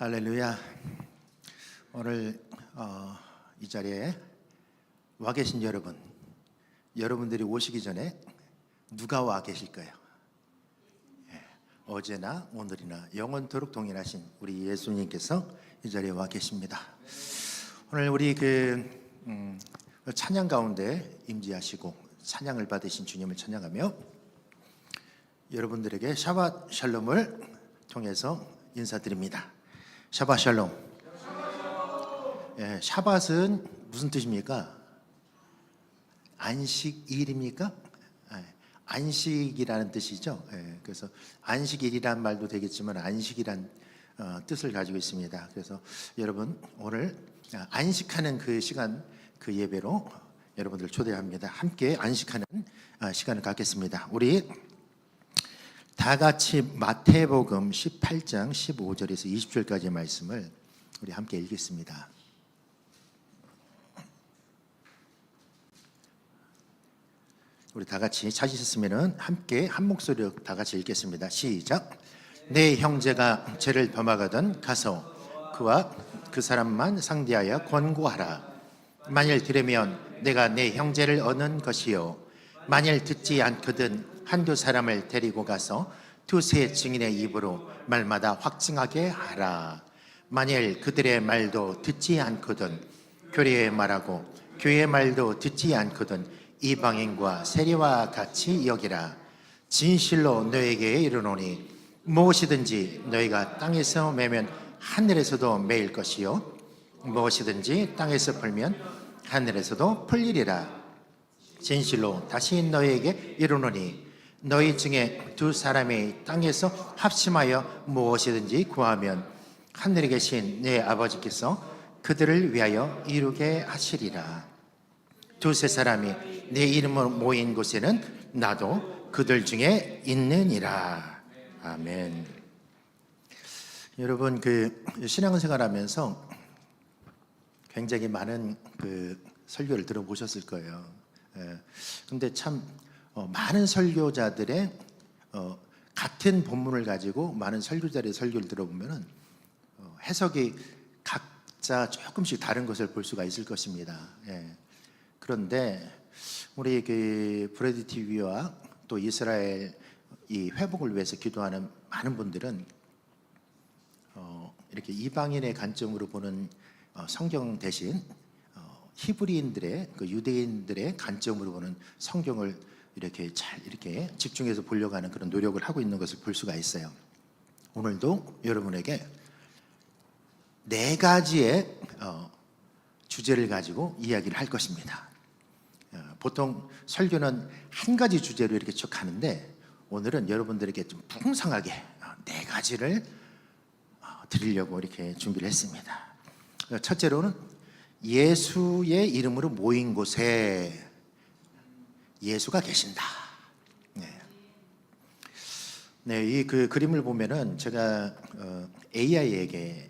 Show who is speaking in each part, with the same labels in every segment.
Speaker 1: 할렐루야. 오늘 이 자리에 와 계신 여러분들이 오시기 전에 누가 와 계실까요? 어제나 오늘이나 영원토록 동일하신 우리 예수님께서 이 자리에 와 계십니다. 오늘 우리 찬양 가운데 임재하시고 찬양을 받으신 주님을 찬양하며 여러분들에게 샤밧 샬롬을 통해서 인사드립니다. 샤밧 샬롬. 샤밧은 무슨 뜻입니까? 안식일입니까? 안식이라는 뜻이죠. 그래서 안식일이란 말도 되겠지만 안식이란 뜻을 가지고 있습니다. 그래서 여러분 오늘 안식하는 그 시간, 그 예배로 여러분들 초대합니다. 함께 안식하는 시간을 갖겠습니다. 우리 다 같이 마태복음 18장 15절에서 20절까지의 말씀을 우리 함께 읽겠습니다. 우리 다 같이 찾으셨으면 함께 한 목소리로 다 같이 읽겠습니다. 시작. 내 형제가 죄를 범하거든 가서 그와 그 사람만 상대하여 권고하라. 만일 들으면 내가 내 형제를 얻는 것이요 만일 듣지 않거든 한두 사람을 데리고 가서 두세 증인의 입으로 말마다 확증하게 하라. 만일 그들의 말도 듣지 않거든 교리의 말하고 교회의 말도 듣지 않거든 이방인과 세리와 같이 여기라. 진실로 너에게 이르노니 무엇이든지 너희가 땅에서 매면 하늘에서도 매일 것이요 무엇이든지 땅에서 풀면 하늘에서도 풀리리라. 진실로 다시 너희에게 이르노니 너희 중에 두 사람이 땅에서 합심하여 무엇이든지 구하면 하늘에 계신 내 아버지께서 그들을 위하여 이루게 하시리라. 두세 사람이 내 이름으로 모인 곳에는 나도 그들 중에 있느니라. 아멘. 여러분 신앙생활하면서 굉장히 많은 설교를 들어보셨을 거예요. 근데 참 많은 설교자들의 같은 본문을 가지고 많은 설교자들의 설교를 들어보면은 해석이 각자 조금씩 다른 것을 볼 수가 있을 것입니다. 그런데 우리 브레드 TV와 또 이스라엘 이 회복을 위해서 기도하는 많은 분들은 이렇게 이방인의 관점으로 보는 성경 대신 히브리인들의 유대인들의 관점으로 보는 성경을 이렇게 집중해서 보려고 하는 그런 노력을 하고 있는 것을 볼 수가 있어요. 오늘도 여러분에게 네 가지의 주제를 가지고 이야기를 할 것입니다. 보통 설교는 한 가지 주제로 이렇게 쭉 하는데 오늘은 여러분들에게 좀 풍성하게 네 가지를 드리려고 이렇게 준비를 했습니다. 첫째로는 예수의 이름으로 모인 곳에 예수가 계신다. 이 그림을 보면은 제가 AI에게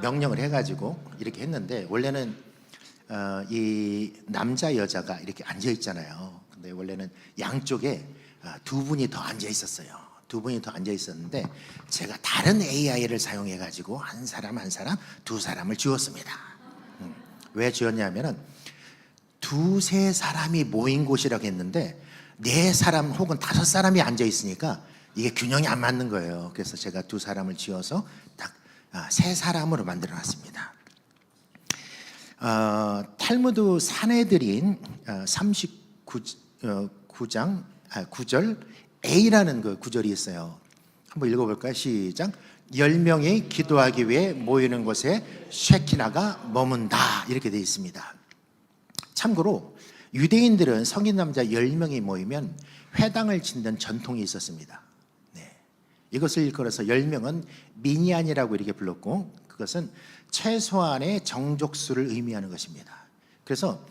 Speaker 1: 명령을 해가지고 이렇게 했는데 원래는 이 남자 여자가 이렇게 앉아 있잖아요. 근데 원래는 양쪽에 두 분이 더 앉아 있었어요. 두 분이 더 앉아 있었는데 제가 다른 AI를 사용해가지고 한 사람 두 사람을 지웠습니다. 왜 지었냐면은 두세 사람이 모인 곳이라고 했는데 네 사람 혹은 다섯 사람이 앉아 있으니까 이게 균형이 안 맞는 거예요. 그래서 제가 두 사람을 지어서 딱 세 사람으로 만들어 놨습니다. 탈무드 산헤드린 39장 9절 A라는 그 구절이 있어요. 한번 읽어볼까요? 시작. 10명이 기도하기 위해 모이는 곳에 쉐키나가 머문다 이렇게 되어 있습니다. 참고로 유대인들은 성인 남자 10명이 모이면 회당을 짓는 전통이 있었습니다. 이것을 일컬어서 10명은 미니안이라고 이렇게 불렀고 그것은 최소한의 정족수를 의미하는 것입니다. 그래서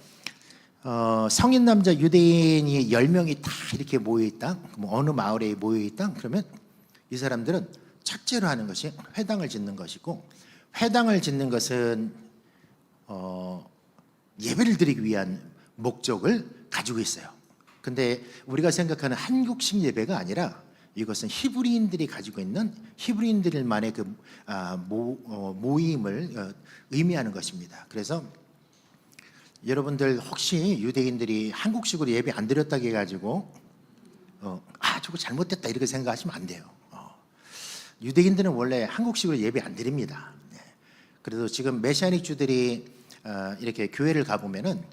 Speaker 1: 성인 남자 유대인이 10명이 다 이렇게 모여있다, 어느 마을에 모여있다 그러면 이 사람들은 첫째로 하는 것이 회당을 짓는 것이고 회당을 짓는 것은 예배를 드리기 위한 목적을 가지고 있어요. 근데 우리가 생각하는 한국식 예배가 아니라 이것은 히브리인들이 가지고 있는 히브리인들만의 그 모임을 의미하는 것입니다. 그래서 여러분들 혹시 유대인들이 한국식으로 예배 안 드렸다고 해가지고 저거 잘못됐다 이렇게 생각하시면 안 돼요. 유대인들은 원래 한국식으로 예배 안 드립니다. 그래도 지금 메시아닉 주들이 이렇게 교회를 가보면은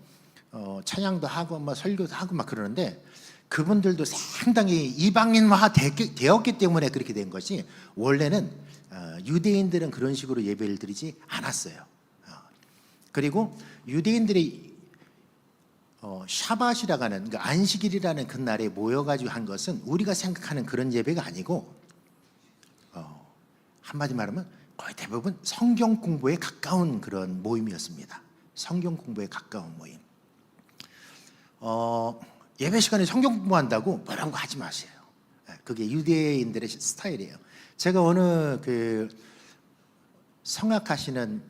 Speaker 1: 찬양도 하고 막 설교도 하고 막 그러는데 그분들도 상당히 이방인화 되었기 때문에 그렇게 된 것이 원래는 유대인들은 그런 식으로 예배를 드리지 않았어요. 그리고 유대인들이 샤밧이라고 하는 그 안식일이라는 그 날에 모여가지고 한 것은 우리가 생각하는 그런 예배가 아니고 한마디 말하면 거의 대부분 성경 공부에 가까운 그런 모임이었습니다. 성경 공부에 가까운 모임. 예배 시간에 성경 공부한다고 뭐라고 하지 마세요. 그게 유대인들의 스타일이에요. 제가 어느 그 성악하시는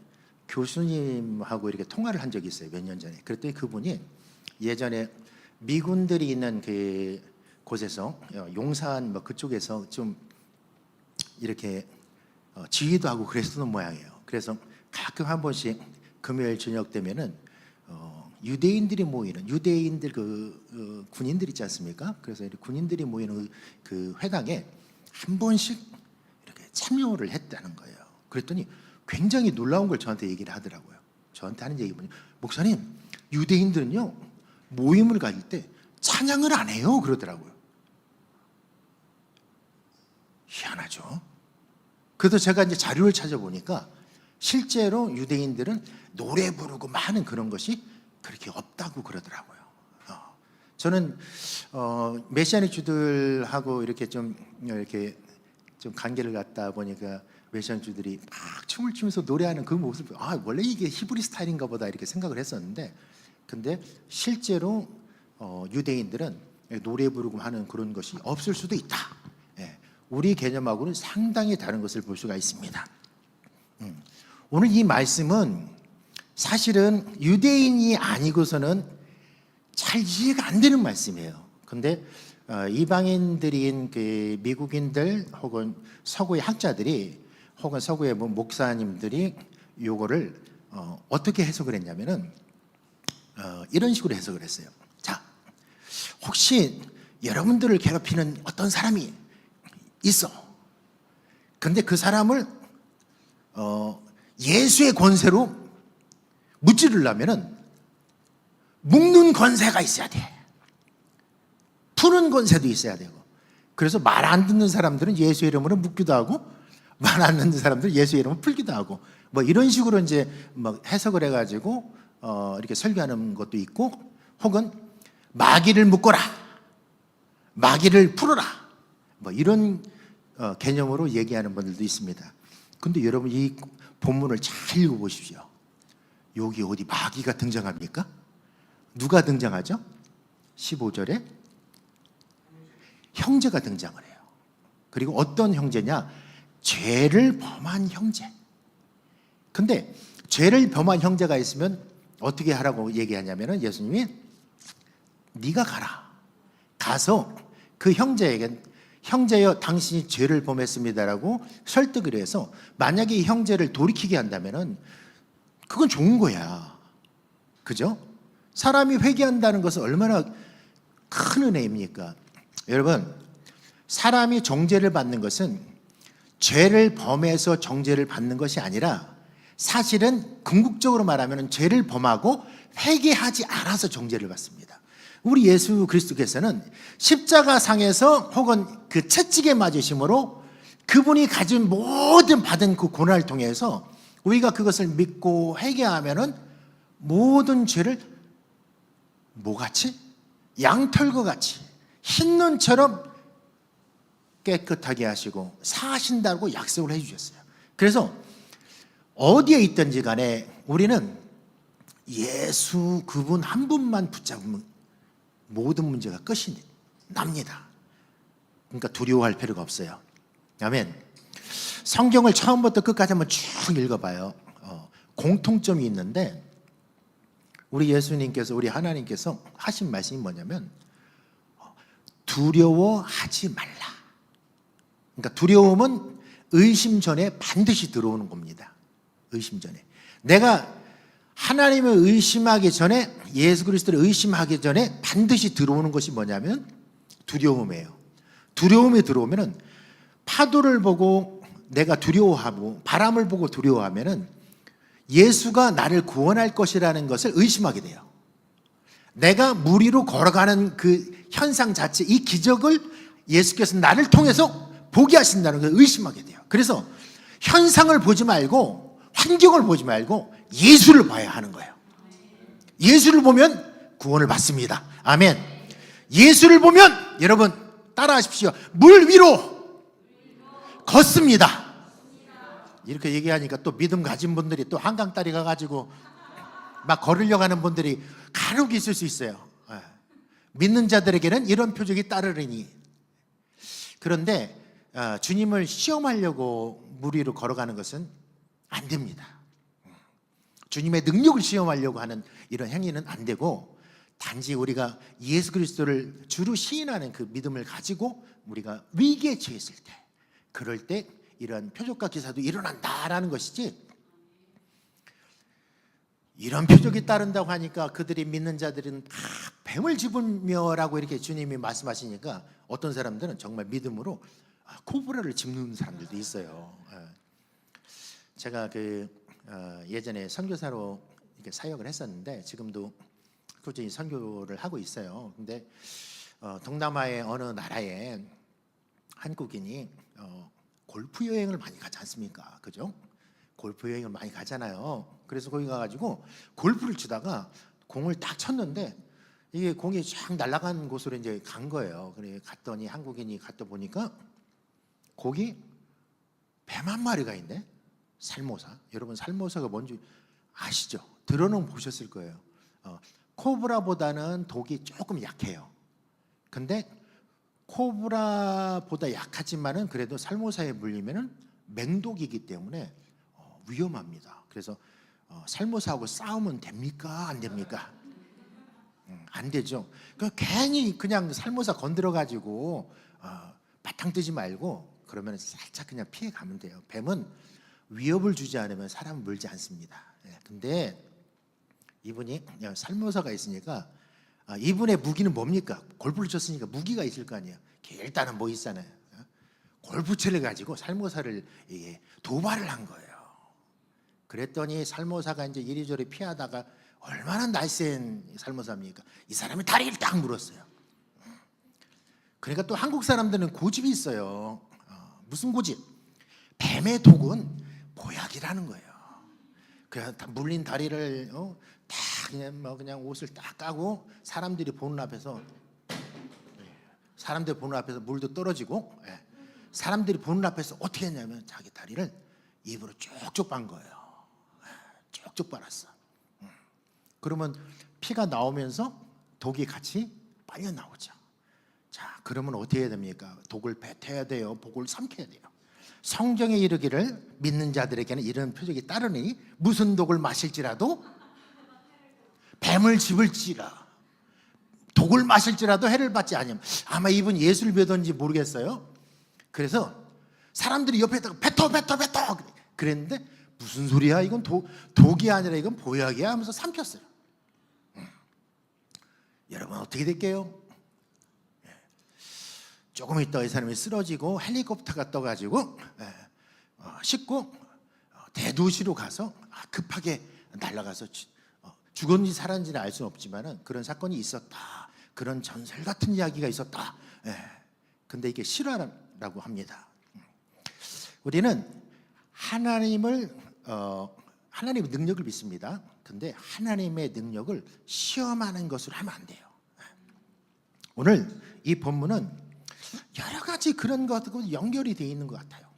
Speaker 1: 교수님하고 이렇게 통화를 한 적이 있어요. 몇 년 전에. 그랬더니 그분이 예전에 미군들이 있는 그 곳에서 용산 뭐 그쪽에서 좀 이렇게 지휘도 하고 그랬었던 모양이에요. 그래서 가끔 한 번씩 금요일 저녁 되면은 유대인들이 모이는 유대인들 그 군인들 있지 않습니까? 그래서 군인들이 모이는 그 회당에 한 번씩 이렇게 참여를 했다는 거예요. 그랬더니 굉장히 놀라운 걸 저한테 얘기를 하더라고요. 저한테 하는 얘기 뭐냐? 목사님, 유대인들은요 모임을 가질 때 찬양을 안 해요 그러더라고요. 희한하죠. 그래서 제가 이제 자료를 찾아보니까 실제로 유대인들은 노래 부르고 많은 그런 것이 그렇게 없다고 그러더라고요. 저는 메시아닉 주들하고 이렇게 좀 관계를 갖다 보니까 메시아닉 주들이 막 춤을 추면서 노래하는 그 모습, 원래 이게 히브리 스타일인가 보다 이렇게 생각을 했었는데, 근데 실제로 유대인들은 노래 부르고 하는 그런 것이 없을 수도 있다. 우리 개념하고는 상당히 다른 것을 볼 수가 있습니다. 오늘 이 말씀은 사실은 유대인이 아니고서는 잘 이해가 안 되는 말씀이에요. 근데 이방인들인 그 미국인들 혹은 서구의 학자들이 혹은 서구의 목사님들이 요거를 어떻게 해석을 했냐면은 이런 식으로 해석을 했어요. 자, 혹시 여러분들을 괴롭히는 어떤 사람이 있어. 근데 그 사람을 예수의 권세로 무찌르려면은 묶는 권세가 있어야 돼. 푸는 권세도 있어야 되고. 그래서 말 안 듣는 사람들은 예수의 이름으로 묶기도 하고, 말 안 듣는 사람들은 예수의 이름으로 풀기도 하고, 뭐 이런 식으로 이제 뭐 해석을 해가지고 이렇게 설교하는 것도 있고, 혹은 마귀를 묶어라, 마귀를 풀어라, 뭐 이런 개념으로 얘기하는 분들도 있습니다. 근데 여러분 이 본문을 잘 읽어보십시오. 여기 어디 마귀가 등장합니까? 누가 등장하죠? 15절에 형제가 등장을 해요. 그리고 어떤 형제냐? 죄를 범한 형제. 근데 죄를 범한 형제가 있으면 어떻게 하라고 얘기하냐면은 예수님이 네가 가서 그 형제에게 형제여 당신이 죄를 범했습니다라고 설득을 해서 만약에 이 형제를 돌이키게 한다면은 그건 좋은 거야. 그죠? 사람이 회개한다는 것은 얼마나 큰 은혜입니까? 여러분, 사람이 정죄를 받는 것은 죄를 범해서 정죄를 받는 것이 아니라 사실은 궁극적으로 말하면 죄를 범하고 회개하지 않아서 정죄를 받습니다. 우리 예수 그리스도께서는 십자가상에서 혹은 그 채찍에 맞으심으로 그분이 가진 모든 받은 그 고난을 통해서 우리가 그것을 믿고 회개하면은 모든 죄를 뭐같이? 양털과 같이 흰 눈처럼 깨끗하게 하시고 사하신다고 약속을 해주셨어요. 그래서 어디에 있든지 간에 우리는 예수 그분 한 분만 붙잡으면 모든 문제가 끝이 납니다. 그러니까 두려워할 필요가 없어요. 아멘. 성경을 처음부터 끝까지 한번 쭉 읽어봐요. 공통점이 있는데 우리 예수님께서 우리 하나님께서 하신 말씀이 뭐냐면 두려워하지 말라. 그러니까 두려움은 의심 전에 반드시 들어오는 겁니다. 의심 전에. 내가 하나님을 의심하기 전에, 예수 그리스도를 의심하기 전에 반드시 들어오는 것이 뭐냐면 두려움이에요. 두려움이 들어오면은 파도를 보고 내가 두려워하고 바람을 보고 두려워하면은 예수가 나를 구원할 것이라는 것을 의심하게 돼요. 내가 물 위로 걸어가는 그 현상 자체, 이 기적을 예수께서 나를 통해서 보게 하신다는 걸 의심하게 돼요. 그래서 현상을 보지 말고 환경을 보지 말고 예수를 봐야 하는 거예요. 예수를 보면 구원을 받습니다. 아멘. 예수를 보면 여러분 따라하십시오. 물 위로 걷습니다. 이렇게 얘기하니까 또 믿음 가진 분들이 또 한강다리 가가지고 막 걸으려고 하는 분들이 간혹 있을 수 있어요. 믿는 자들에게는 이런 표적이 따르리니. 그런데 주님을 시험하려고 물 위로 걸어가는 것은 안 됩니다. 주님의 능력을 시험하려고 하는 이런 행위는 안 되고, 단지 우리가 예수 그리스도를 주로 시인하는 그 믿음을 가지고 우리가 위기에 처했을 때, 그럴 때 이런 표적과 기사도 일어난다라는 것이지, 이런 표적이 따른다고 하니까 그들이 믿는 자들은 다 뱀을 집으며라고 이렇게 주님이 말씀하시니까 어떤 사람들은 정말 믿음으로 코브라를 집는 사람들도 있어요. 제가 예전에 선교사로 이렇게 사역을 했었는데 지금도 꾸준히 선교를 하고 있어요. 근데 동남아의 어느 나라에 한국인이 골프 여행을 많이 가지 않습니까? 그죠? 골프 여행을 많이 가잖아요. 그래서 거기 가가지고 골프를 치다가 공을 딱 쳤는데 이게 공이 쫙 날아간 곳으로 이제 간 거예요. 그래 갔더니 한국인이 갔다 보니까 거기 뱀 한 마리가 있네. 살모사. 여러분 살모사가 뭔지 아시죠? 들어는 보셨을 거예요. 코브라보다는 독이 조금 약해요. 근데 코브라보다 약하지만은 그래도 살모사에 물리면은 맹독이기 때문에 위험합니다. 그래서 살모사하고 싸우면 됩니까? 안 됩니까? 안 되죠. 괜히 그냥 살모사 건드려 가지고 바탕 뜨지 말고 그러면 살짝 그냥 피해 가면 돼요. 뱀은 위협을 주지 않으면 사람을 물지 않습니다. 근데 이분이 살모사가 있으니까 이분의 무기는 뭡니까? 골프를 쳤으니까 무기가 있을 거 아니에요. 일단은 뭐 있잖아요. 골프채를 가지고 살모사를 도발을 한 거예요. 그랬더니 살모사가 이제 이리저리 피하다가 얼마나 날쌘 살모사입니까? 이 사람이 다리를 딱 물었어요. 그러니까 또 한국 사람들은 고집이 있어요. 무슨 고집? 뱀의 독은 보약이라는 거예요. 그래서 물린 다리를 다 그냥 옷을 딱 까고 사람들이 보는 앞에서 물도 떨어지고 사람들이 보는 앞에서 어떻게 했냐면 자기 다리를 입으로 쭉쭉 빤 거예요. 쭉쭉 빨았어. 그러면 피가 나오면서 독이 같이 빨려 나오죠. 자, 그러면 어떻게 해야 됩니까? 독을 뱉어야 돼요. 복을 삼켜야 돼요. 성경에 이르기를 믿는 자들에게는 이런 표적이 따르니 무슨 독을 마실지라도 뱀을 집을지라 독을 마실지라도 해를 받지 아니하면. 아마 이분 예수를 뵈던지 모르겠어요. 그래서 사람들이 옆에다가 뱉어 그랬는데 무슨 소리야? 이건 독이 아니라 이건 보약이야 하면서 삼켰어요. 여러분 어떻게 될게요? 조금 있다 이 사람이 쓰러지고 헬리콥터가 떠가지고 싣고 대도시로 가서 급하게 날아가서 죽었는지 살았는지는 알 수는 없지만은 그런 사건이 있었다. 그런 전설 같은 이야기가 있었다. 근데 이게 실화라고 합니다. 우리는 하나님의 능력을 믿습니다. 근데 하나님의 능력을 시험하는 것으로 하면 안 돼요. 오늘 이 본문은 여러 가지 그런 것하고 연결이 되어 있는 것 같아요.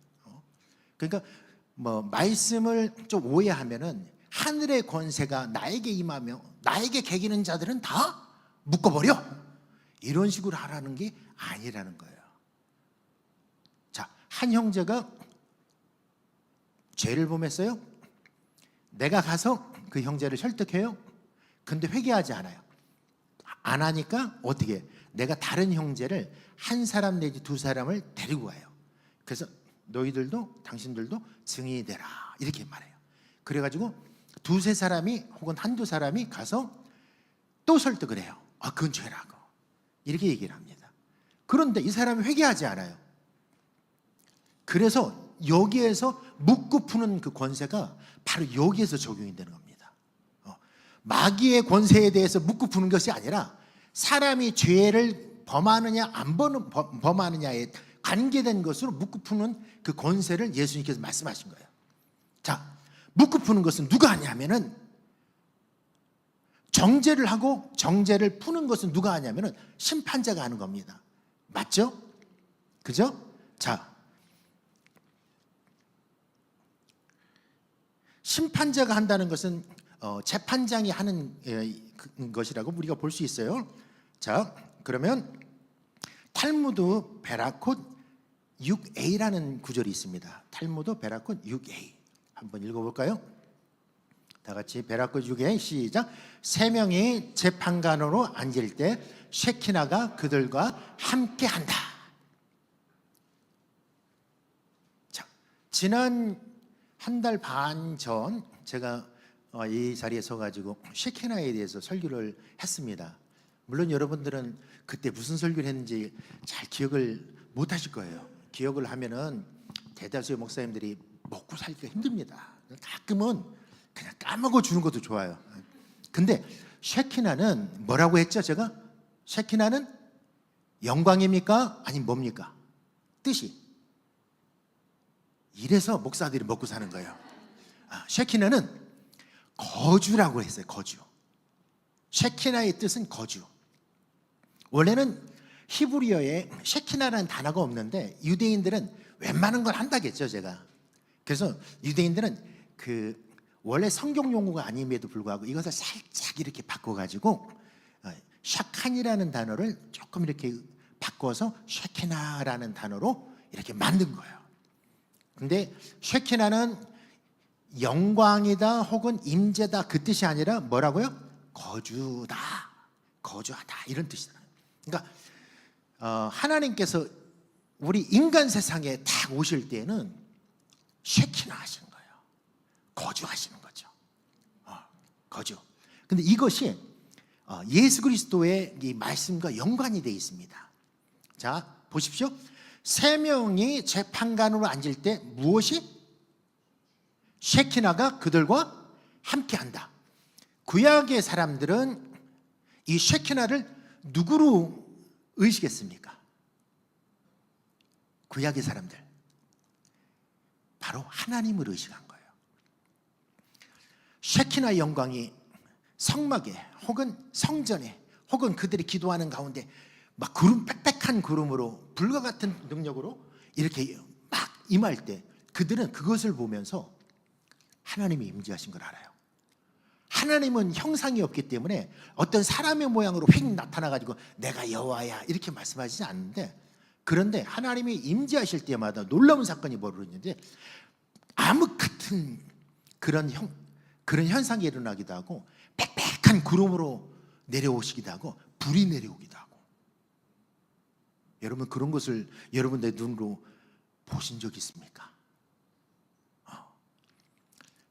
Speaker 1: 그러니까 말씀을 좀 오해하면은 하늘의 권세가 나에게 임하며 나에게 개기는 자들은 다 묶어버려, 이런 식으로 하라는 게 아니라는 거예요. 자, 한 형제가 죄를 범했어요. 내가 가서 그 형제를 설득해요. 근데 회개하지 않아요. 안 하니까 어떻게? 내가 다른 형제를 한 사람 내지 두 사람을 데리고 가요. 그래서 너희들도 당신들도 증인이 되라 이렇게 말해요. 그래가지고 두세 사람이 혹은 한두 사람이 가서 또 설득을 해요. 그건 죄라고 이렇게 얘기를 합니다. 그런데 이 사람이 회개하지 않아요. 그래서 여기에서 묻고 푸는 그 권세가 바로 여기에서 적용이 되는 겁니다. 마귀의 권세에 대해서 묻고 푸는 것이 아니라 사람이 죄를 범하느냐 안 범하느냐에 관계된 것으로 묻고 푸는 그 권세를 예수님께서 말씀하신 거예요. 자, 묻고 푸는 것은 누가 하냐면은 정죄를 하고 정죄를 푸는 것은 누가 하냐면은 심판자가 하는 겁니다. 맞죠? 그죠? 자, 심판자가 한다는 것은 재판장이 하는 것이라고 우리가 볼 수 있어요. 자, 그러면 탈무드 베라콧 6a라는 구절이 있습니다. 탈무드 베라콧 6a 한번 읽어볼까요? 다 같이 베라콧 6a 시작. 세 명이 재판관으로 앉을 때 쉐키나가 그들과 함께한다. 자, 지난 한 달 반 전 제가 이 자리에 서가지고 쉐키나에 대해서 설교를 했습니다. 물론 여러분들은 그때 무슨 설교를 했는지 잘 기억을 못 하실 거예요. 기억을 하면은 대다수의 목사님들이 먹고 살기가 힘듭니다. 가끔은 그냥 까먹어 주는 것도 좋아요. 근데 쉐키나는 뭐라고 했죠? 제가 쉐키나는 영광입니까? 아니면 뭡니까? 뜻이. 이래서 목사들이 먹고 사는 거예요. 쉐키나는 거주라고 했어요. 거주. 쉐키나의 뜻은 거주. 원래는 히브리어에 쉐키나라는 단어가 없는데 유대인들은 웬만한 걸 한다겠죠, 제가. 그래서 유대인들은 그 원래 성경 용어가 아님에도 불구하고 이것을 살짝 이렇게 바꿔가지고 샤칸이라는 단어를 조금 이렇게 바꿔서 쉐키나라는 단어로 이렇게 만든 거예요. 근데 쉐키나는 영광이다 혹은 임재다 그 뜻이 아니라 뭐라고요? 거주다, 거주하다 이런 뜻이다. 그러니까 하나님께서 우리 인간 세상에 딱 오실 때는 쉐키나 하시는 거예요. 거주하시는 거죠. 거주. 근데 이것이 예수 그리스도의 이 말씀과 연관이 되어 있습니다. 자, 보십시오. 세 명이 재판관으로 앉을 때 무엇이? 쉐키나가 그들과 함께한다. 구약의 사람들은 이 쉐키나를 누구로 의식했습니까? 구약의 사람들 바로 하나님을 의식한 거예요. 쉐키나의 영광이 성막에 혹은 성전에 혹은 그들이 기도하는 가운데 막 구름 빽빽한 구름으로 불과 같은 능력으로 이렇게 막 임할 때 그들은 그것을 보면서 하나님이 임재하신 걸 알아요. 하나님은 형상이 없기 때문에 어떤 사람의 모양으로 휙 나타나가지고 내가 여호와야 이렇게 말씀하시지 않는데, 그런데 하나님이 임재하실 때마다 놀라운 사건이 벌어지는데 암흑 같은 그런 현상이 일어나기도 하고 빽빽한 구름으로 내려오시기도 하고 불이 내려오기도 하고. 여러분 그런 것을 여러분의 눈으로 보신 적 있습니까?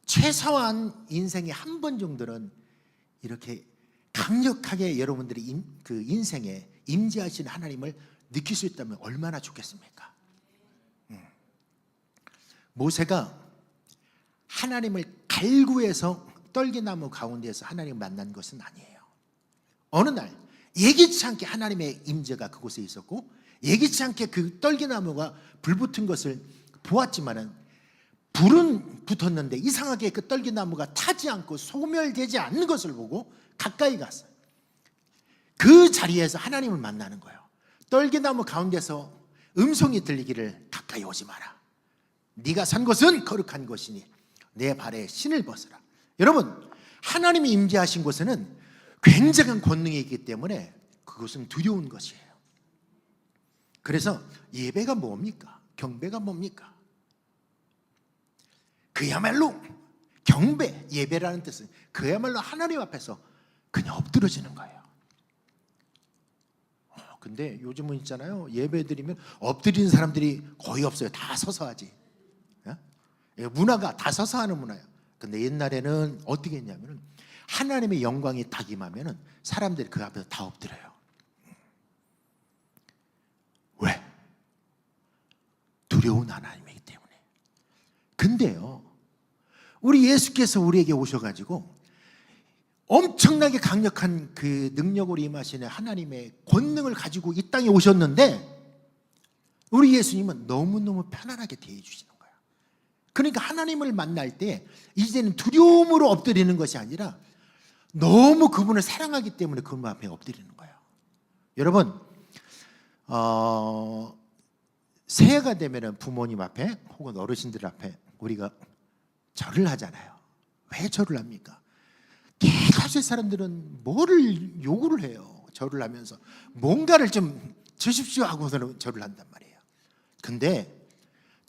Speaker 1: 최소한 인생에 한 번 정도는 이렇게 강력하게 여러분들이 그 인생에 임재하시는 하나님을 느낄 수 있다면 얼마나 좋겠습니까? 모세가 하나님을 갈구해서 떨기나무 가운데에서 하나님을 만난 것은 아니에요. 어느 날 예기치 않게 하나님의 임재가 그곳에 있었고 예기치 않게 그 떨기나무가 불붙은 것을 보았지만은 불은 붙었는데 이상하게 그 떨기나무가 타지 않고 소멸되지 않는 것을 보고 가까이 갔어요. 그 자리에서 하나님을 만나는 거예요. 떨기나무 가운데서 음성이 들리기를 가까이 오지 마라. 네가 산 곳은 거룩한 곳이니 내 발에 신을 벗으라. 여러분 하나님이 임재하신 곳에는 굉장한 권능이 있기 때문에 그것은 두려운 것이에요. 그래서 예배가 뭡니까? 경배가 뭡니까? 그야말로 경배, 예배라는 뜻은 그야말로 하나님 앞에서 그냥 엎드러지는 거예요. 근데 요즘은 있잖아요, 예배 드리면 엎드리는 사람들이 거의 없어요. 다 서서 하지. 예? 문화가 다 서서 하는 문화예요. 근데 옛날에는 어떻게 했냐면 하나님의 영광이 딱 임하면 사람들이 그 앞에서 다 엎드려요. 왜? 두려운 하나님이기 때문에. 근데요, 우리 예수께서 우리에게 오셔가지고 엄청나게 강력한 그 능력으로 임하시는 하나님의 권능을 가지고 이 땅에 오셨는데 우리 예수님은 너무너무 편안하게 대해주시는 거예요. 그러니까 하나님을 만날 때 이제는 두려움으로 엎드리는 것이 아니라 너무 그분을 사랑하기 때문에 그분 앞에 엎드리는 거예요. 여러분, 새해가 되면 부모님 앞에 혹은 어르신들 앞에 우리가 절을 하잖아요. 왜 절을 합니까? 대다수의 사람들은 뭐를 요구를 해요. 절을 하면서 뭔가를 좀 주십시오 하고서는 절을 한단 말이에요. 근데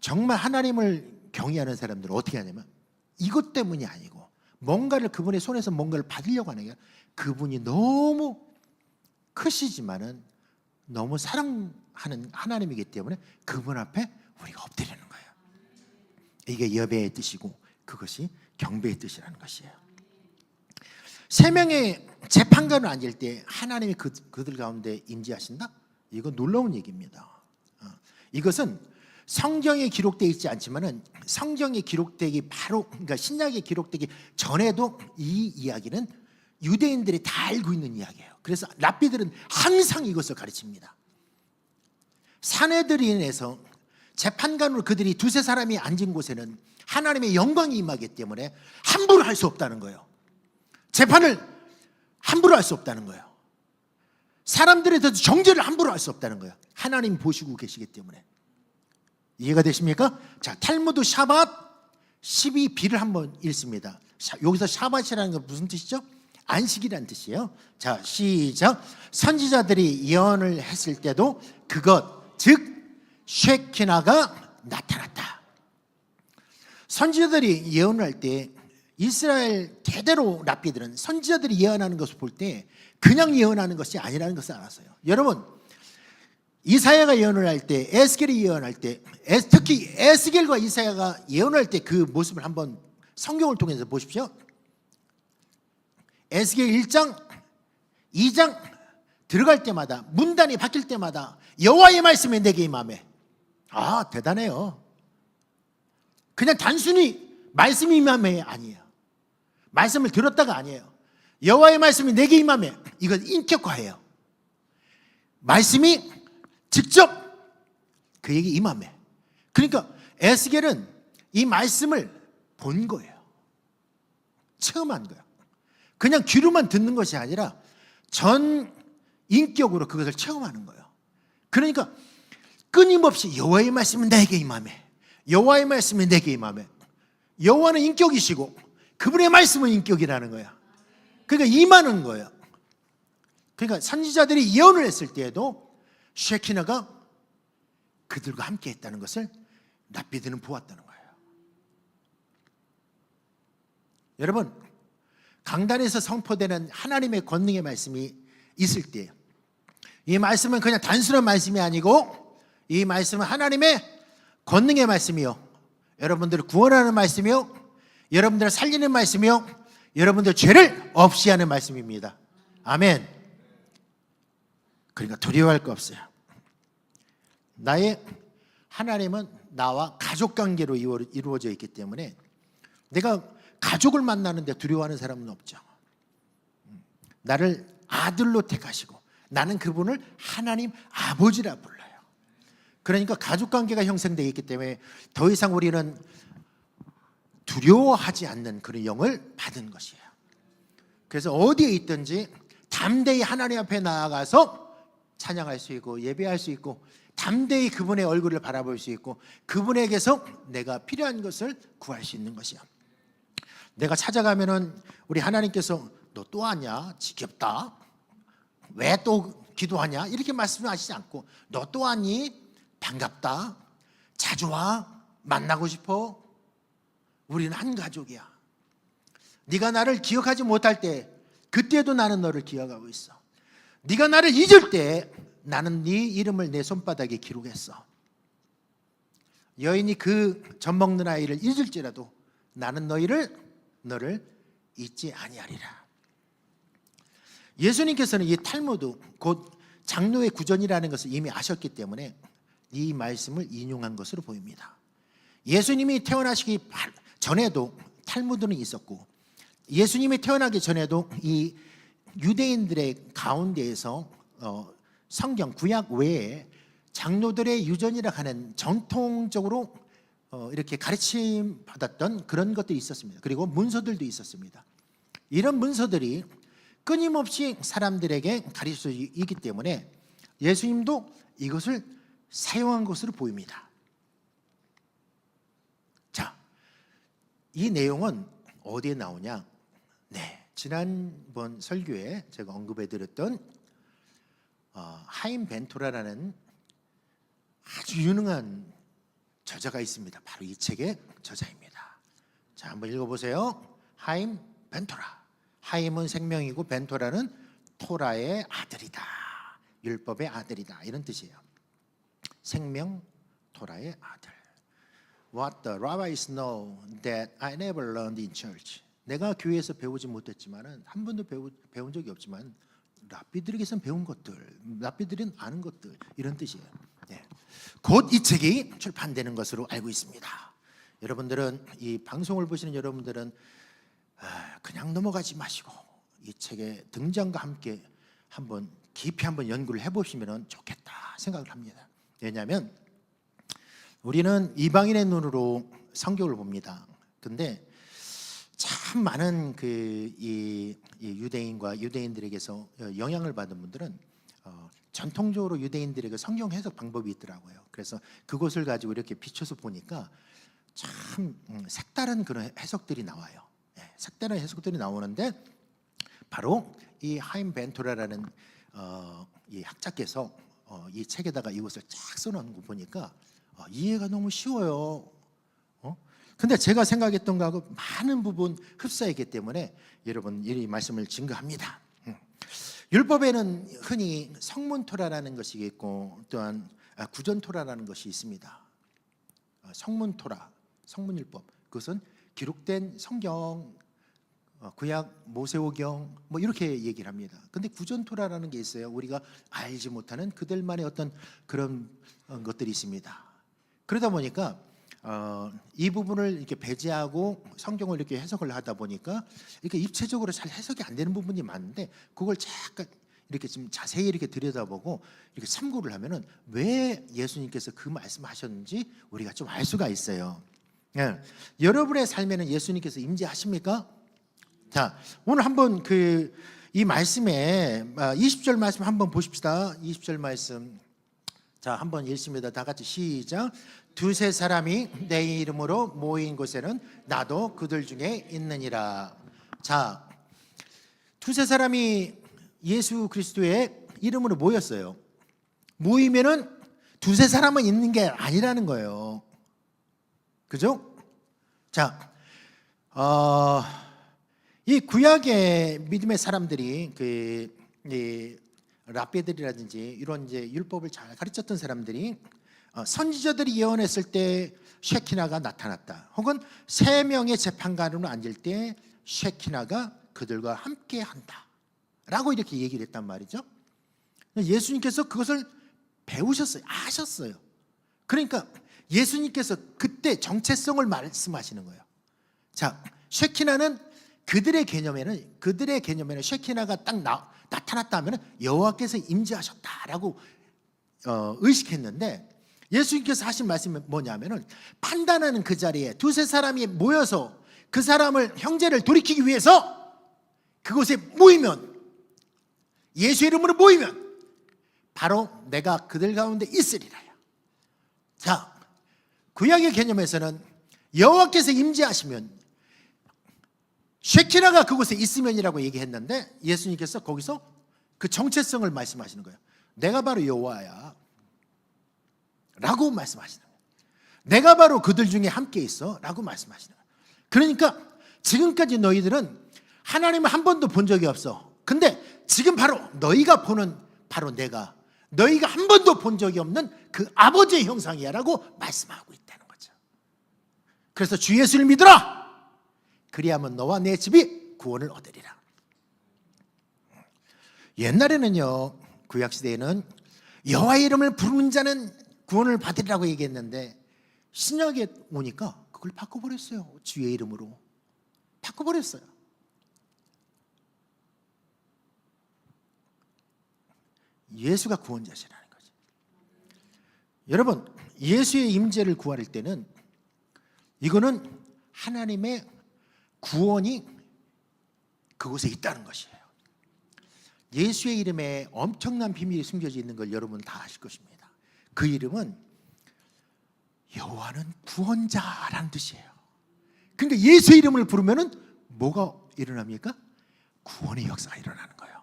Speaker 1: 정말 하나님을 경외하는 사람들은 어떻게 하냐면 이것 때문이 아니고 뭔가를 그분의 손에서 뭔가를 받으려고 하는 게 그분이 너무 크시지만은 너무 사랑하는 하나님이기 때문에 그분 앞에 우리가 엎드리는 거예요. 이게 여배의 뜻이고 그것이 경배의 뜻이라는 것이에요. 세 명의 재판관을 앉을 때 하나님이 그들 가운데 임재하신다? 이건 놀라운 얘기입니다. 이것은 성경에 기록되어 있지 않지만은 성경에 기록되기 바로 그러니까 신약에 기록되기 전에도 이 이야기는 유대인들이 다 알고 있는 이야기예요. 그래서 랍비들은 항상 이것을 가르칩니다. 사내들인에서 재판관으로 그들이 두세 사람이 앉은 곳에는 하나님의 영광이 임하기 때문에 함부로 할 수 없다는 거예요. 재판을 함부로 할 수 없다는 거예요. 사람들에 대해서 정죄를 함부로 할 수 없다는 거예요. 하나님이 보시고 계시기 때문에. 이해가 되십니까? 자, 탈무드 샤밧 12b를 한번 읽습니다. 여기서 샤밧이라는 건 무슨 뜻이죠? 안식이라는 뜻이에요. 자, 시작. 선지자들이 예언을 했을 때도 그것 즉 쉐키나가 나타났다. 선지자들이 예언을 할 때 이스라엘 대대로 랍비들은 선지자들이 예언하는 것을 볼 때 그냥 예언하는 것이 아니라는 것을 알았어요. 여러분, 이사야가 예언을 할 때, 에스겔이 예언할 때, 특히 에스겔과 이사야가 예언할 때 그 모습을 한번 성경을 통해서 보십시오. 에스겔 1장, 2장 들어갈 때마다 문단이 바뀔 때마다 여호와의 말씀이 내게 임하매. 아, 대단해요. 그냥 단순히 말씀이 임하매 아니에요. 말씀을 들었다가 아니에요. 여호와의 말씀이 내게 임하매. 이건 인격화해요. 말씀이 직접 그에게 임하매. 그러니까 에스겔은 이 말씀을 본 거예요. 체험한 거예요. 그냥 귀로만 듣는 것이 아니라 전 인격으로 그것을 체험하는 거예요. 그러니까 끊임없이 여호와의 말씀은 내게 임하매. 여호와의 말씀이 내게 임하매. 여호와는 인격이시고 그분의 말씀은 인격이라는 거야. 그러니까 임하는 거예요. 그러니까 선지자들이 예언을 했을 때에도 쉐키나가 그들과 함께 했다는 것을 랍비들은 보았다는 거예요. 여러분, 강단에서 선포되는 하나님의 권능의 말씀이 있을 때 이 말씀은 그냥 단순한 말씀이 아니고 이 말씀은 하나님의 권능의 말씀이요, 여러분들을 구원하는 말씀이요, 여러분들을 살리는 말씀이요, 여러분들 죄를 없이 하는 말씀입니다. 아멘. 그러니까 두려워할 거 없어요. 나의 하나님은 나와 가족관계로 이루어져 있기 때문에 내가 가족을 만나는데 두려워하는 사람은 없죠. 나를 아들로 택하시고 나는 그분을 하나님 아버지라 불러요. 그러니까 가족관계가 형성되어 있기 때문에 더 이상 우리는 두려워하지 않는 그런 영을 받은 것이에요. 그래서 어디에 있든지 담대히 하나님 앞에 나아가서 찬양할 수 있고 예배할 수 있고 담대히 그분의 얼굴을 바라볼 수 있고 그분에게서 내가 필요한 것을 구할 수 있는 것이야. 내가 찾아가면은 우리 하나님께서 너 또 왔냐? 지겹다. 왜 또 기도하냐? 이렇게 말씀하시지 않고 너 또 왔니? 반갑다. 자주 와. 만나고 싶어. 우리는 한 가족이야. 네가 나를 기억하지 못할 때 그때도 나는 너를 기억하고 있어. 네가 나를 잊을 때 나는 네 이름을 내 손바닥에 기록했어. 여인이 그 젖 먹는 아이를 잊을지라도 나는 너를 잊지 아니하리라. 예수님께서는 이 탈무드 곧 장로의 구전이라는 것을 이미 아셨기 때문에 이 말씀을 인용한 것으로 보입니다. 예수님이 태어나시기 전에도 탈무드는 있었고, 예수님이 태어나기 전에도 이 유대인들의 가운데에서 성경 구약 외에 장로들의 유전이라 하는 전통적으로 이렇게 가르침 받았던 그런 것들이 있었습니다. 그리고 문서들도 있었습니다. 이런 문서들이 끊임없이 사람들에게 가르쳐 주기 때문에 예수님도 이것을 사용한 것으로 보입니다. 자, 이 내용은 어디에 나오냐? 네, 지난번 설교에 제가 언급해드렸던 하임 벤토라라는 아주 유능한 저자가 있습니다. 바로 이 책의 저자입니다. 자, 한번 읽어보세요. 하임 벤토라. 하임은 생명이고 벤토라는 토라의 아들이다, 율법의 아들이다, 이런 뜻이에요. 생명, 토라의 아들. What the rabbis know that I never learned in church. 내가 교회에서 배우지 못했지만은, 한 번도 배운 적이 없지만 랍비들에게서 배운 것들, 랍비들은 아는 것들, 이런 뜻이에요. 네. 곧 이 책이 출판되는 것으로 알고 있습니다. 여러분들은, 이 방송을 보시는 여러분들은 그냥 넘어가지 마시고 이 책의 등장과 함께 한번 깊이 한번 연구를 해보시면 좋겠다 생각을 합니다. 왜냐하면 우리는 이방인의 눈으로 성경을 봅니다. 근데 참 많은 이 유대인과 유대인들에게서 영향을 받은 분들은 전통적으로 유대인들에게 성경 해석 방법이 있더라고요. 그래서 그것을 가지고 이렇게 비춰서 보니까 참 색다른 그런 해석들이 나와요. 색다른 해석들이 나오는데, 바로 이 하임 벤토라라는 이 학자께서 이 책에다가 이것을 쫙 써놓은 거 보니까 이해가 너무 쉬워요. 근데 제가 생각했던 거하고 많은 부분 흡사했기 때문에 여러분 이 말씀을 증거합니다. 율법에는 흔히 성문토라라는 것이 있고, 또한 구전토라라는 것이 있습니다. 성문토라, 성문율법, 그것은 기록된 성경, 구약 모세오경 뭐 이렇게 얘기를 합니다. 근데 구전토라라는 게 있어요. 우리가 알지 못하는 그들만의 어떤 그런 것들이 있습니다. 그러다 보니까 이 부분을 이렇게 배제하고 성경을 이렇게 해석을 하다 보니까 이렇게 입체적으로 잘 해석이 안 되는 부분이 많은데, 그걸 잠깐 이렇게 좀 자세히 이렇게 들여다보고 이렇게 참고를 하면은 왜 예수님께서 그 말씀하셨는지 우리가 좀 알 수가 있어요. 예. 여러분의 삶에는 예수님께서 임재하십니까? 자, 오늘 한번 이 말씀에 20절 말씀 한번 보십시다. 20절 말씀. 자, 한번 읽습니다. 다 같이 시작. 두세 사람이 내 이름으로 모인 곳에는 나도 그들 중에 있느니라. 자, 두세 사람이 예수 그리스도의 이름으로 모였어요. 모이면은 두세 사람은 있는 게 아니라는 거예요. 그죠? 자, 이 구약의 믿음의 사람들이 이 랍비들이라든지 이런 이제 율법을 잘 가르쳤던 사람들이 선지자들이 예언했을 때 쉐키나가 나타났다, 혹은 세 명의 재판관으로 앉을 때 쉐키나가 그들과 함께 한다라고 이렇게 얘기를 했단 말이죠. 예수님께서 그것을 배우셨어요. 아셨어요. 그러니까 예수님께서 그때 정체성을 말씀하시는 거예요. 자, 쉐키나는 그들의 개념에는 쉐키나가 딱 나타났다 하면 여호와께서 임재하셨다라고 의식했는데, 예수님께서 하신 말씀이 뭐냐면은, 판단하는 그 자리에 두세 사람이 모여서 그 사람을, 형제를 돌이키기 위해서 그곳에 모이면, 예수 이름으로 모이면 바로 내가 그들 가운데 있으리라. 자, 구약의 개념에서는 여호와께서 임재하시면, 쉐키나가 그곳에 있으면이라고 얘기했는데, 예수님께서 거기서 그 정체성을 말씀하시는 거예요. 내가 바로 여호와야 라고 말씀하시는 거예요. 내가 바로 그들 중에 함께 있어 라고 말씀하시는 거예요. 그러니까 지금까지 너희들은 하나님을 한 번도 본 적이 없어. 근데 지금 바로 너희가 보는 바로 너희가 한 번도 본 적이 없는 그 아버지의 형상이야 라고 말씀하고 있다는 거죠. 그래서 주 예수를 믿어라. 그리하면 너와 내 집이 구원을 얻으리라. 옛날에는요, 구약시대에는 여호와의 이름을 부르는 자는 구원을 받으리라고 얘기했는데 신약에 오니까 그걸 바꿔버렸어요. 주의 이름으로 바꿔버렸어요. 예수가 구원자시라는 거죠. 여러분, 예수의 임재를 구할 때는 이거는 하나님의 구원이 그곳에 있다는 것이에요. 예수의 이름에 엄청난 비밀이 숨겨져 있는 걸 여러분 다 아실 것입니다. 그 이름은 여호와는 구원자라는 뜻이에요. 그러니까 예수의 이름을 부르면은 뭐가 일어납니까? 구원의 역사가 일어나는 거예요.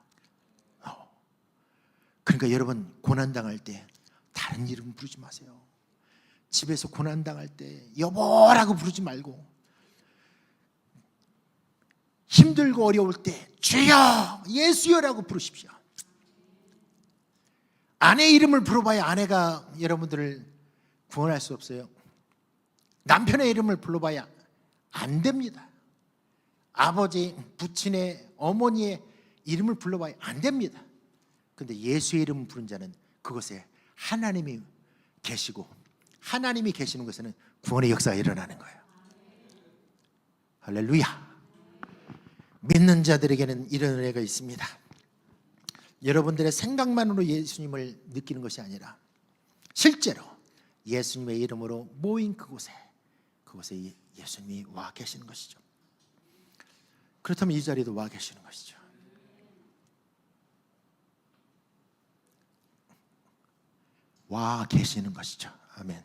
Speaker 1: 그러니까 여러분, 고난당할 때 다른 이름 부르지 마세요. 집에서 고난당할 때 여보라고 부르지 말고, 힘들고 어려울 때 주여 예수여라고 부르십시오. 아내 이름을 불러봐야 아내가 여러분들을 구원할 수 없어요. 남편의 이름을 불러봐야 안 됩니다. 아버지, 부친의, 어머니의 이름을 불러봐야 안 됩니다. 그런데 예수의 이름 부른 자는 그곳에 하나님이 계시고, 하나님이 계시는 곳에는 구원의 역사가 일어나는 거예요. 할렐루야. 믿는 자들에게는 이런 은혜가 있습니다. 여러분들의 생각만으로 예수님을 느끼는 것이 아니라 실제로 예수님의 이름으로 모인 그곳에 예수님이 와 계시는 것이죠. 그렇다면 이 자리에도 와 계시는 것이죠. 와 계시는 것이죠. 아멘.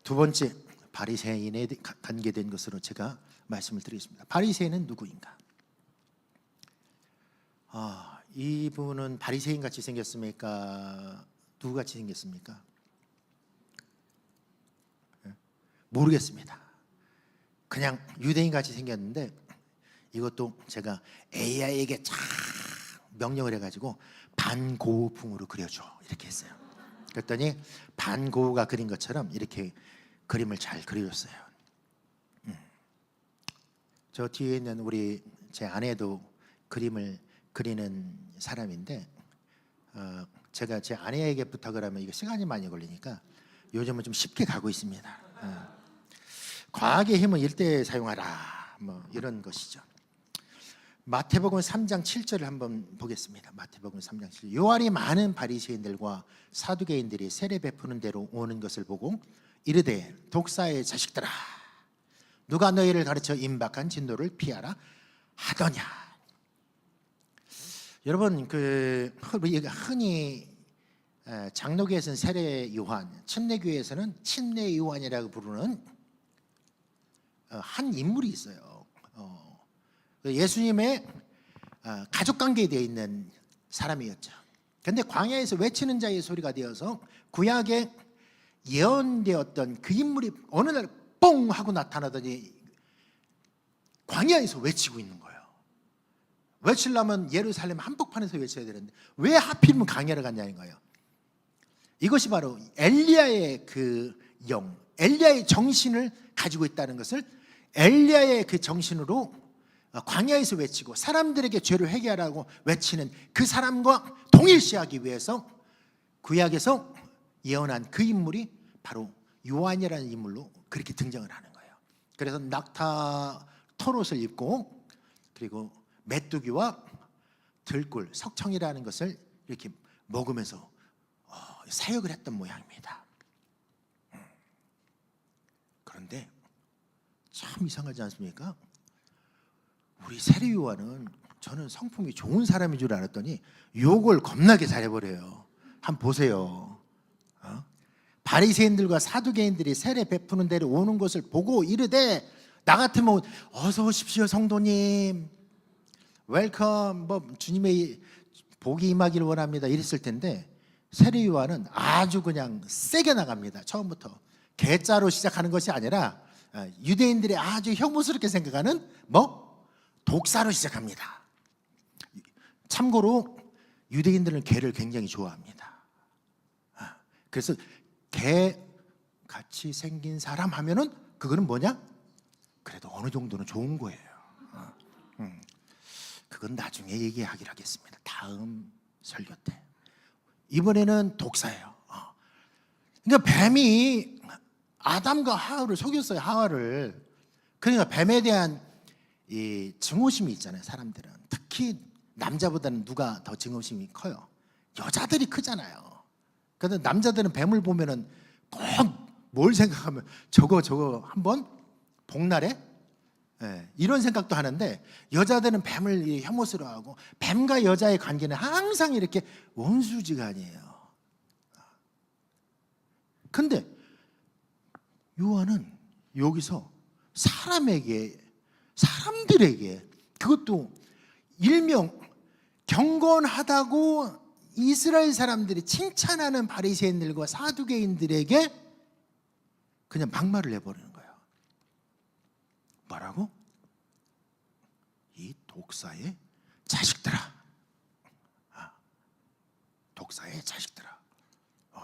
Speaker 1: 두 번째, 바리새인에 관계된 것으로 제가 말씀을 드리겠습니다. 바리새인은 누구인가? 이분은 바리새인 같이 생겼습니까? 누구 같이 생겼습니까? 모르겠습니다. 그냥 유대인 같이 생겼는데, 이것도 제가 AI에게 쫙 명령을 해가지고 반고우풍으로 그려줘 이렇게 했어요. 그랬더니 반고우가 그린 것처럼 이렇게 그림을 잘 그려줬어요. 저 뒤에 있는 제 아내도 그림을 그리는 사람인데, 제가 제 아내에게 부탁을 하면 이거 시간이 많이 걸리니까 요즘은 좀 쉽게 가고 있습니다. 과학의 힘은 일대에 사용하라, 뭐 이런 것이죠. 마태복음 3장 7절을 한번 보겠습니다. 마태복음 3장 7절. 요한이 많은 바리새인들과 사두개인들이 세례 베푸는 대로 오는 것을 보고 이르되 독사의 자식들아, 누가 너희를 가르쳐 임박한 진노를 피하라 하더냐. 여러분, 흔히 장로교에서는 세례 요한, 침례교에서는 침례 요한이라고 부르는 한 인물이 있어요. 예수님의 가족관계에 되어 있는 사람이었죠. 그런데 광야에서 외치는 자의 소리가 되어서 구약에 예언되었던 그 인물이 어느 날 뽕 하고 나타나더니 광야에서 외치고 있는 거예요. 외치려면 예루살렘 한복판에서 외쳐야 되는데 왜 하필이면 광야를 갔냐는 거예요. 이것이 바로 엘리야의 그 영, 엘리야의 정신을 가지고 있다는 것을, 엘리야의 그 정신으로 광야에서 외치고 사람들에게 죄를 회개하라고 외치는 그 사람과 동일시하기 위해서 구약에서 예언한 그 인물이 바로 요한이라는 인물로 그렇게 등장을 하는 거예요. 그래서 낙타 털옷을 입고, 그리고 메뚜기와 들꿀, 석청이라는 것을 이렇게 먹으면서 사역을 했던 모양입니다. 그런데 참 이상하지 않습니까? 우리 세례 요한은 저는 성품이 좋은 사람인 줄 알았더니 욕을 겁나게 잘해버려요. 한번 보세요. 바리새인들과 사두개인들이 세례 베푸는 데로 오는 것을 보고 이르되, 나 같으면 어서 오십시오 성도님, 웰컴, 뭐 주님의 복이 임하기를 원합니다 이랬을 텐데, 세례 요한은 아주 그냥 세게 나갑니다. 처음부터 개짜로 시작하는 것이 아니라 유대인들이 아주 혐오스럽게 생각하는 독사로 시작합니다. 참고로 유대인들은 개를 굉장히 좋아합니다. 그래서 개 같이 생긴 사람 하면은 그거는 뭐냐? 그래도 어느 정도는 좋은 거예요. 그건 나중에 얘기하기로 하겠습니다. 다음 설교 때. 이번에는 독사예요. 그러니까 뱀이 아담과 하와를 속였어요. 하와를. 그러니까 뱀에 대한 이 증오심이 있잖아요. 사람들은 특히 남자보다는 누가 더 증오심이 커요? 여자들이 크잖아요. 그래서 남자들은 뱀을 보면은 꼭 뭘 생각하면 저거 한번 복날에 이런 생각도 하는데, 여자들은 뱀을 혐오스러워하고 뱀과 여자의 관계는 항상 이렇게 원수지간이에요. 근데 요한은 여기서 사람들에게 그것도 일명 경건하다고 이스라엘 사람들이 칭찬하는 바리새인들과 사두개인들에게 그냥 막말을 해버리는 거예요. 뭐라고? 이 독사의 자식들아. 독사의 자식들아.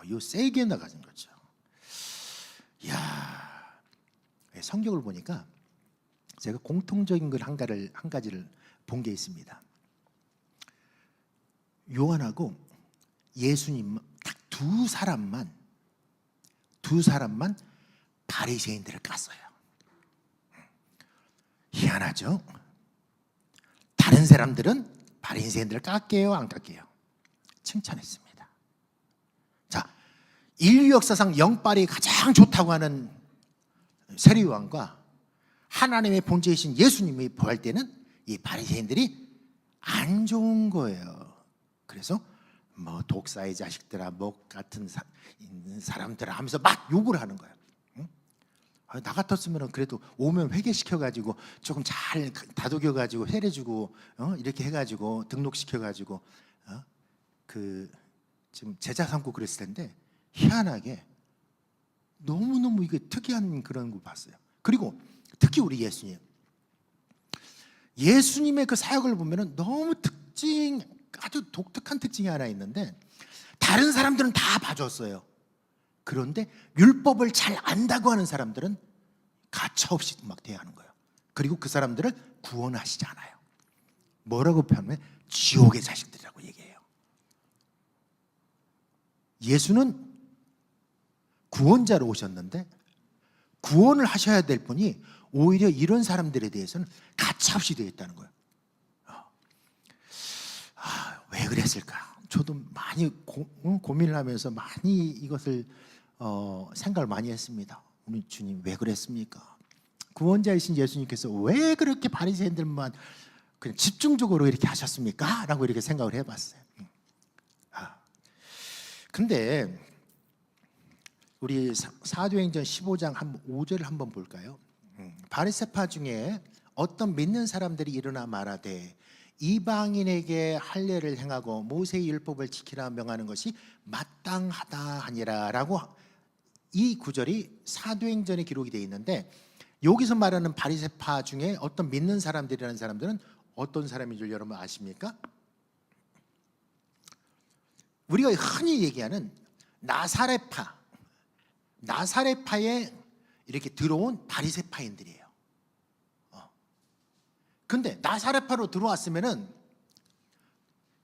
Speaker 1: 이거 세게 나가는 거죠. 이야, 성경을 보니까 제가 공통적인 걸 한 가지를 본 게 있습니다. 요한하고 예수님 딱 두 사람만 바리새인들을 깠어요. 희한하죠? 다른 사람들은 바리새인들을 깎게요, 안 깎게요? 칭찬했습니다. 자, 인류 역사상 영빨이 가장 좋다고 하는 세례요한과 하나님의 본체이신 예수님이 부활 때는 이 바리새인들이 안 좋은 거예요. 그래서 뭐 독사의 자식들아, 목 같은 사람들아 하면서 막 욕을 하는 거예요. 나 같았으면 그래도 오면 회개시켜가지고 조금 잘 다독여가지고 세례주고 이렇게 해가지고 등록시켜가지고 지금 제자 삼고 그랬을 텐데, 희한하게 너무너무 이게 특이한 그런 거 봤어요. 그리고 특히 우리 예수님의 그 사역을 보면은 너무 아주 독특한 특징이 하나 있는데, 다른 사람들은 다 봐줬어요. 그런데 율법을 잘 안다고 하는 사람들은 가차없이 막 대하는 거예요. 그리고 그 사람들을 구원하시지 않아요. 뭐라고 표현하면 지옥의 자식들이라고 얘기해요. 예수는 구원자로 오셨는데 구원을 하셔야 될 분이 오히려 이런 사람들에 대해서는 가차없이 되어 있다는 거예요. 왜 그랬을까? 저도 많이 고민을 하면서 많이 이것을 생각을 많이 했습니다. 우리 주님 왜 그랬습니까? 구원자이신 예수님께서 왜 그렇게 바리새인들만 그냥 집중적으로 이렇게 하셨습니까? 라고 이렇게 생각을 해봤어요. 근데 우리 사도행전 15장 5절을 한번 볼까요? 바리새파 중에 어떤 믿는 사람들이 일어나 말하되 이방인에게 할례를 행하고 모세의 율법을 지키라 명하는 것이 마땅하다 하니라 라고, 이 구절이 사도행전에 기록이 되어 있는데, 여기서 말하는 바리새파 중에 어떤 믿는 사람들이라는 사람들은 어떤 사람인 줄 여러분 아십니까? 우리가 흔히 얘기하는 나사렛파에 이렇게 들어온 바리새파인들이에요. 근데 나사렛파로 들어왔으면은,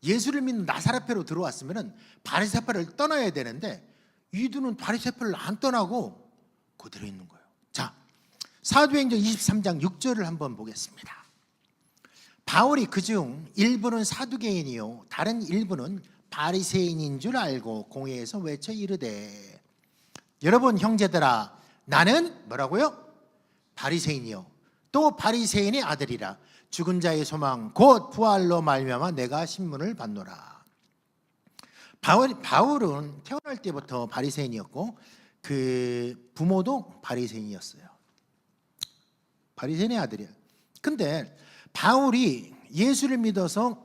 Speaker 1: 예수를 믿는 나사렛파로 들어왔으면은 바리새파를 떠나야 되는데, 이들은 바리새파를 안 떠나고 그대로 있는 거예요. 자, 사도행전 23장 6절을 한번 보겠습니다. 바울이 그중 일부는 사두개인이요 다른 일부는 바리새인인 줄 알고 공회에서 외쳐 이르되, 여러분 형제들아, 나는 뭐라고요? 바리새인이요 또 바리새인의 아들이라. 죽은 자의 소망 곧 부활로 말미암아 내가 신문을 받노라. 바울은 태어날 때부터 바리새인이었고 그 부모도 바리새인이었어요. 바리새인의 아들이야. 근데 바울이 예수를 믿어서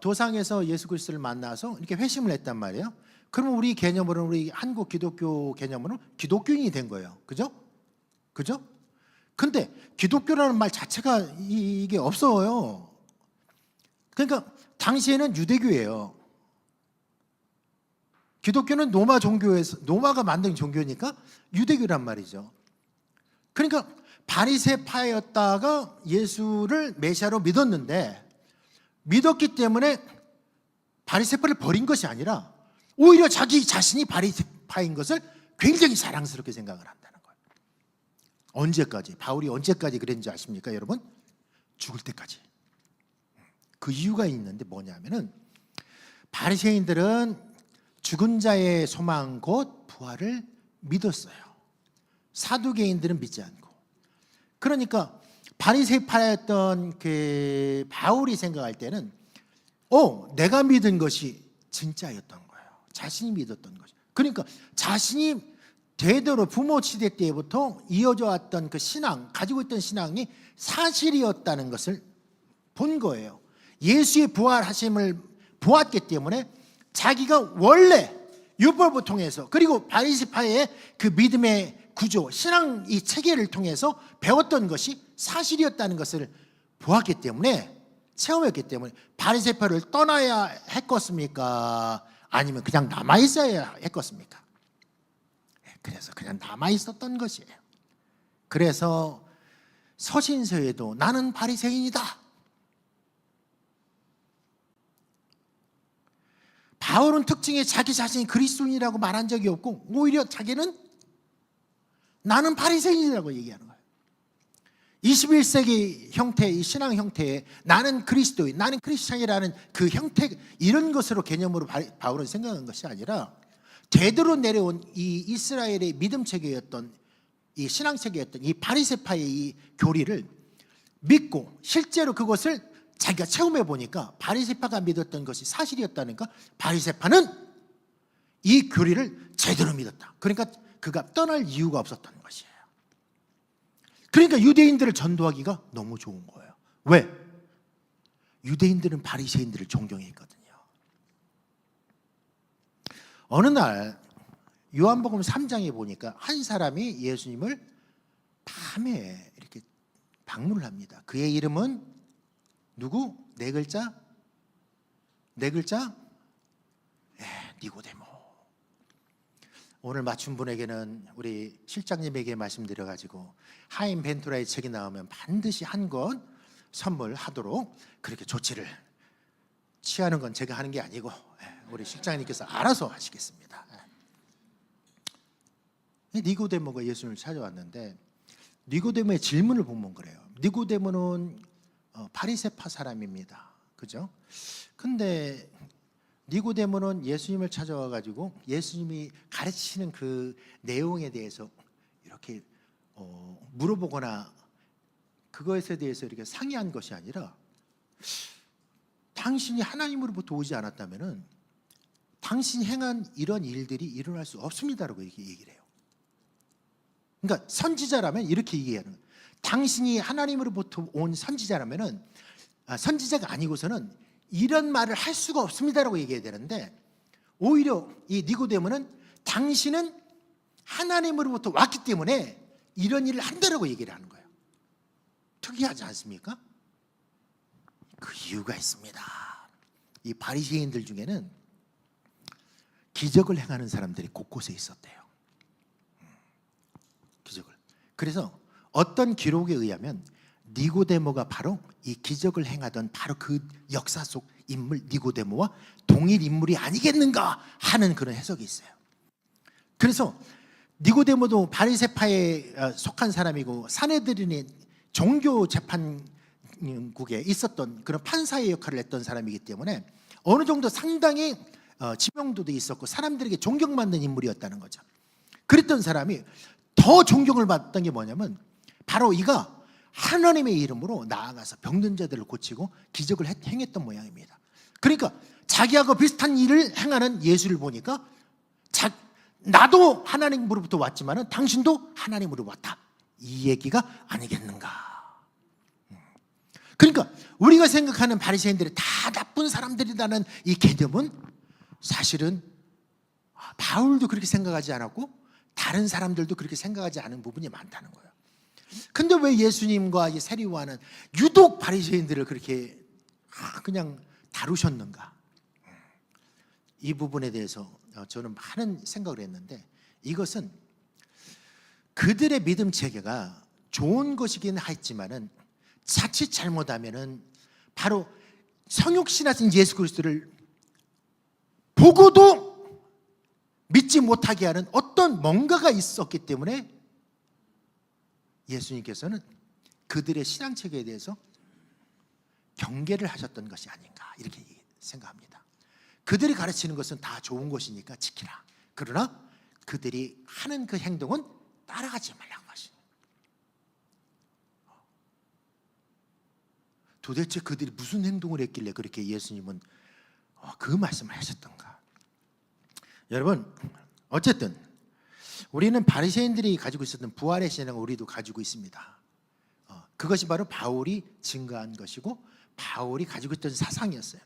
Speaker 1: 도상에서 예수 그리스도를 만나서 이렇게 회심을 했단 말이에요. 그러면 우리 개념으로는, 우리 한국 기독교 개념으로는 기독교인이 된 거예요. 그죠? 근데 기독교라는 말 자체가 이게 없어요. 그러니까 당시에는 유대교예요. 기독교는 로마 종교에서 로마가 만든 종교니까 유대교란 말이죠. 그러니까 바리새파였다가 예수를 메시아로 믿었는데 믿었기 때문에 바리새파를 버린 것이 아니라 오히려 자기 자신이 바리새파인 것을 굉장히 자랑스럽게 생각을 한다는 거예요. 언제까지? 바울이 언제까지 그랬는지 아십니까, 여러분? 죽을 때까지. 그 이유가 있는데 뭐냐면은 바리새인들은 죽은 자의 소망 곧 부활을 믿었어요. 사두개인들은 믿지 않고. 그러니까 바리새파였던 그 바울이 생각할 때는 내가 믿은 것이 진짜였던 거예요. 자신이 믿었던 것이. 그러니까 자신이 대대로 부모 시대 때부터 이어져 왔던 그 신앙, 가지고 있던 신앙이 사실이었다는 것을 본 거예요. 예수의 부활하심을 보았기 때문에 자기가 원래 율법을 통해서 그리고 바리새파의 그 믿음의 구조, 신앙 이 체계를 통해서 배웠던 것이 사실이었다는 것을 보았기 때문에, 체험했기 때문에 바리새파를 떠나야 했겠습니까? 아니면 그냥 남아있어야 했겠습니까? 그래서 그냥 남아있었던 것이에요. 그래서 서신서에도 나는 바리새인이다. 바울은 특징에 자기 자신이 그리스도인이라고 말한 적이 없고 오히려 자기는 나는 바리새인이라고 얘기하는 거예요. 21세기 형태의 신앙 형태에 나는 그리스도인, 나는 크리스찬이라는 그 형태, 이런 것으로 개념으로 바울은 생각한 것이 아니라 대대로 내려온 이 이스라엘의 믿음 체계였던 이 신앙 체계였던 이 바리새파의 이 교리를 믿고 실제로 그것을 자기가 체험해 보니까 바리새파가 믿었던 것이 사실이었다니까 바리새파는 이 교리를 제대로 믿었다. 그러니까 그가 떠날 이유가 없었던 것이에요. 그러니까 유대인들을 전도하기가 너무 좋은 거예요. 왜? 유대인들은 바리새인들을 존경했거든요. 어느 날 요한복음 3장에 보니까 한 사람이 예수님을 밤에 이렇게 방문을 합니다. 그의 이름은 누구? 네 글자? 네 글자? 니고데모. 오늘 맞춘 분에게는 우리 실장님에게 말씀드려가지고 하임 벤투라의 책이 나오면 반드시 한 권 선물하도록 그렇게 조치를 취하는 건 제가 하는 게 아니고 우리 실장님께서 알아서 하시겠습니다. 니고데모가 예수님을 찾아왔는데 니고데모의 질문을 보면 그래요. 니고데모는 바리새파 사람입니다. 그죠? 근데 니고데모는 예수님을 찾아와 가지고 예수님이 가르치시는 그 내용에 대해서 이렇게 물어보거나 그것에 대해서 이렇게 상의한 것이 아니라 당신이 하나님으로부터 오지 않았다면은 당신이 행한 이런 일들이 일어날 수 없습니다라고 이렇게 얘기를 해요. 그러니까 선지자라면 이렇게 얘기하는 거예요. 당신이 하나님으로부터 온 선지자라면은 선지자가 아니고서는 이런 말을 할 수가 없습니다라고 얘기해야 되는데 오히려 이 니고데모는 당신은 하나님으로부터 왔기 때문에 이런 일을 한다라고 얘기를 하는 거예요. 특이하지 않습니까? 그 이유가 있습니다. 이 바리새인들 중에는 기적을 행하는 사람들이 곳곳에 있었대요. 기적을. 그래서 어떤 기록에 의하면 니고데모가 바로 이 기적을 행하던 바로 그 역사 속 인물 니고데모와 동일 인물이 아니겠는가 하는 그런 해석이 있어요. 그래서 니고데모도 바리새파에 속한 사람이고 사내들인의 종교 재판국에 있었던 그런 판사의 역할을 했던 사람이기 때문에 어느 정도 상당히 지명도도 있었고 사람들에게 존경받는 인물이었다는 거죠. 그랬던 사람이 더 존경을 받던 게 뭐냐면 바로 이가 하나님의 이름으로 나아가서 병든 자들을 고치고 기적을 행했던 모양입니다. 그러니까 자기하고 비슷한 일을 행하는 예수를 보니까 나도 하나님으로부터 왔지만 당신도 하나님으로 왔다, 이 얘기가 아니겠는가. 그러니까 우리가 생각하는 바리새인들이 다 나쁜 사람들이라는 이 개념은 사실은 바울도 그렇게 생각하지 않았고 다른 사람들도 그렇게 생각하지 않은 부분이 많다는 거예요. 근데 왜 예수님과 이 세리와는 유독 바리새인들을 그렇게 그냥 다루셨는가? 이 부분에 대해서 저는 많은 생각을 했는데, 이것은 그들의 믿음 체계가 좋은 것이긴 했지만은 자칫 잘못하면은 바로 성육신하신 예수 그리스도를 보고도 믿지 못하게 하는 어떤 뭔가가 있었기 때문에 예수님께서는 그들의 신앙 체계에 대해서 경계를 하셨던 것이 아닌가, 이렇게 생각합니다. 그들이 가르치는 것은 다 좋은 것이니까 지키라. 그러나 그들이 하는 그 행동은 따라가지 말라는 것이. 도대체 그들이 무슨 행동을 했길래 그렇게 예수님은 그 말씀을 하셨던가. 여러분, 어쨌든 우리는 바리새인들이 가지고 있었던 부활의 신앙을 우리도 가지고 있습니다. 그것이 바로 바울이 증거한 것이고 바울이 가지고 있던 사상이었어요.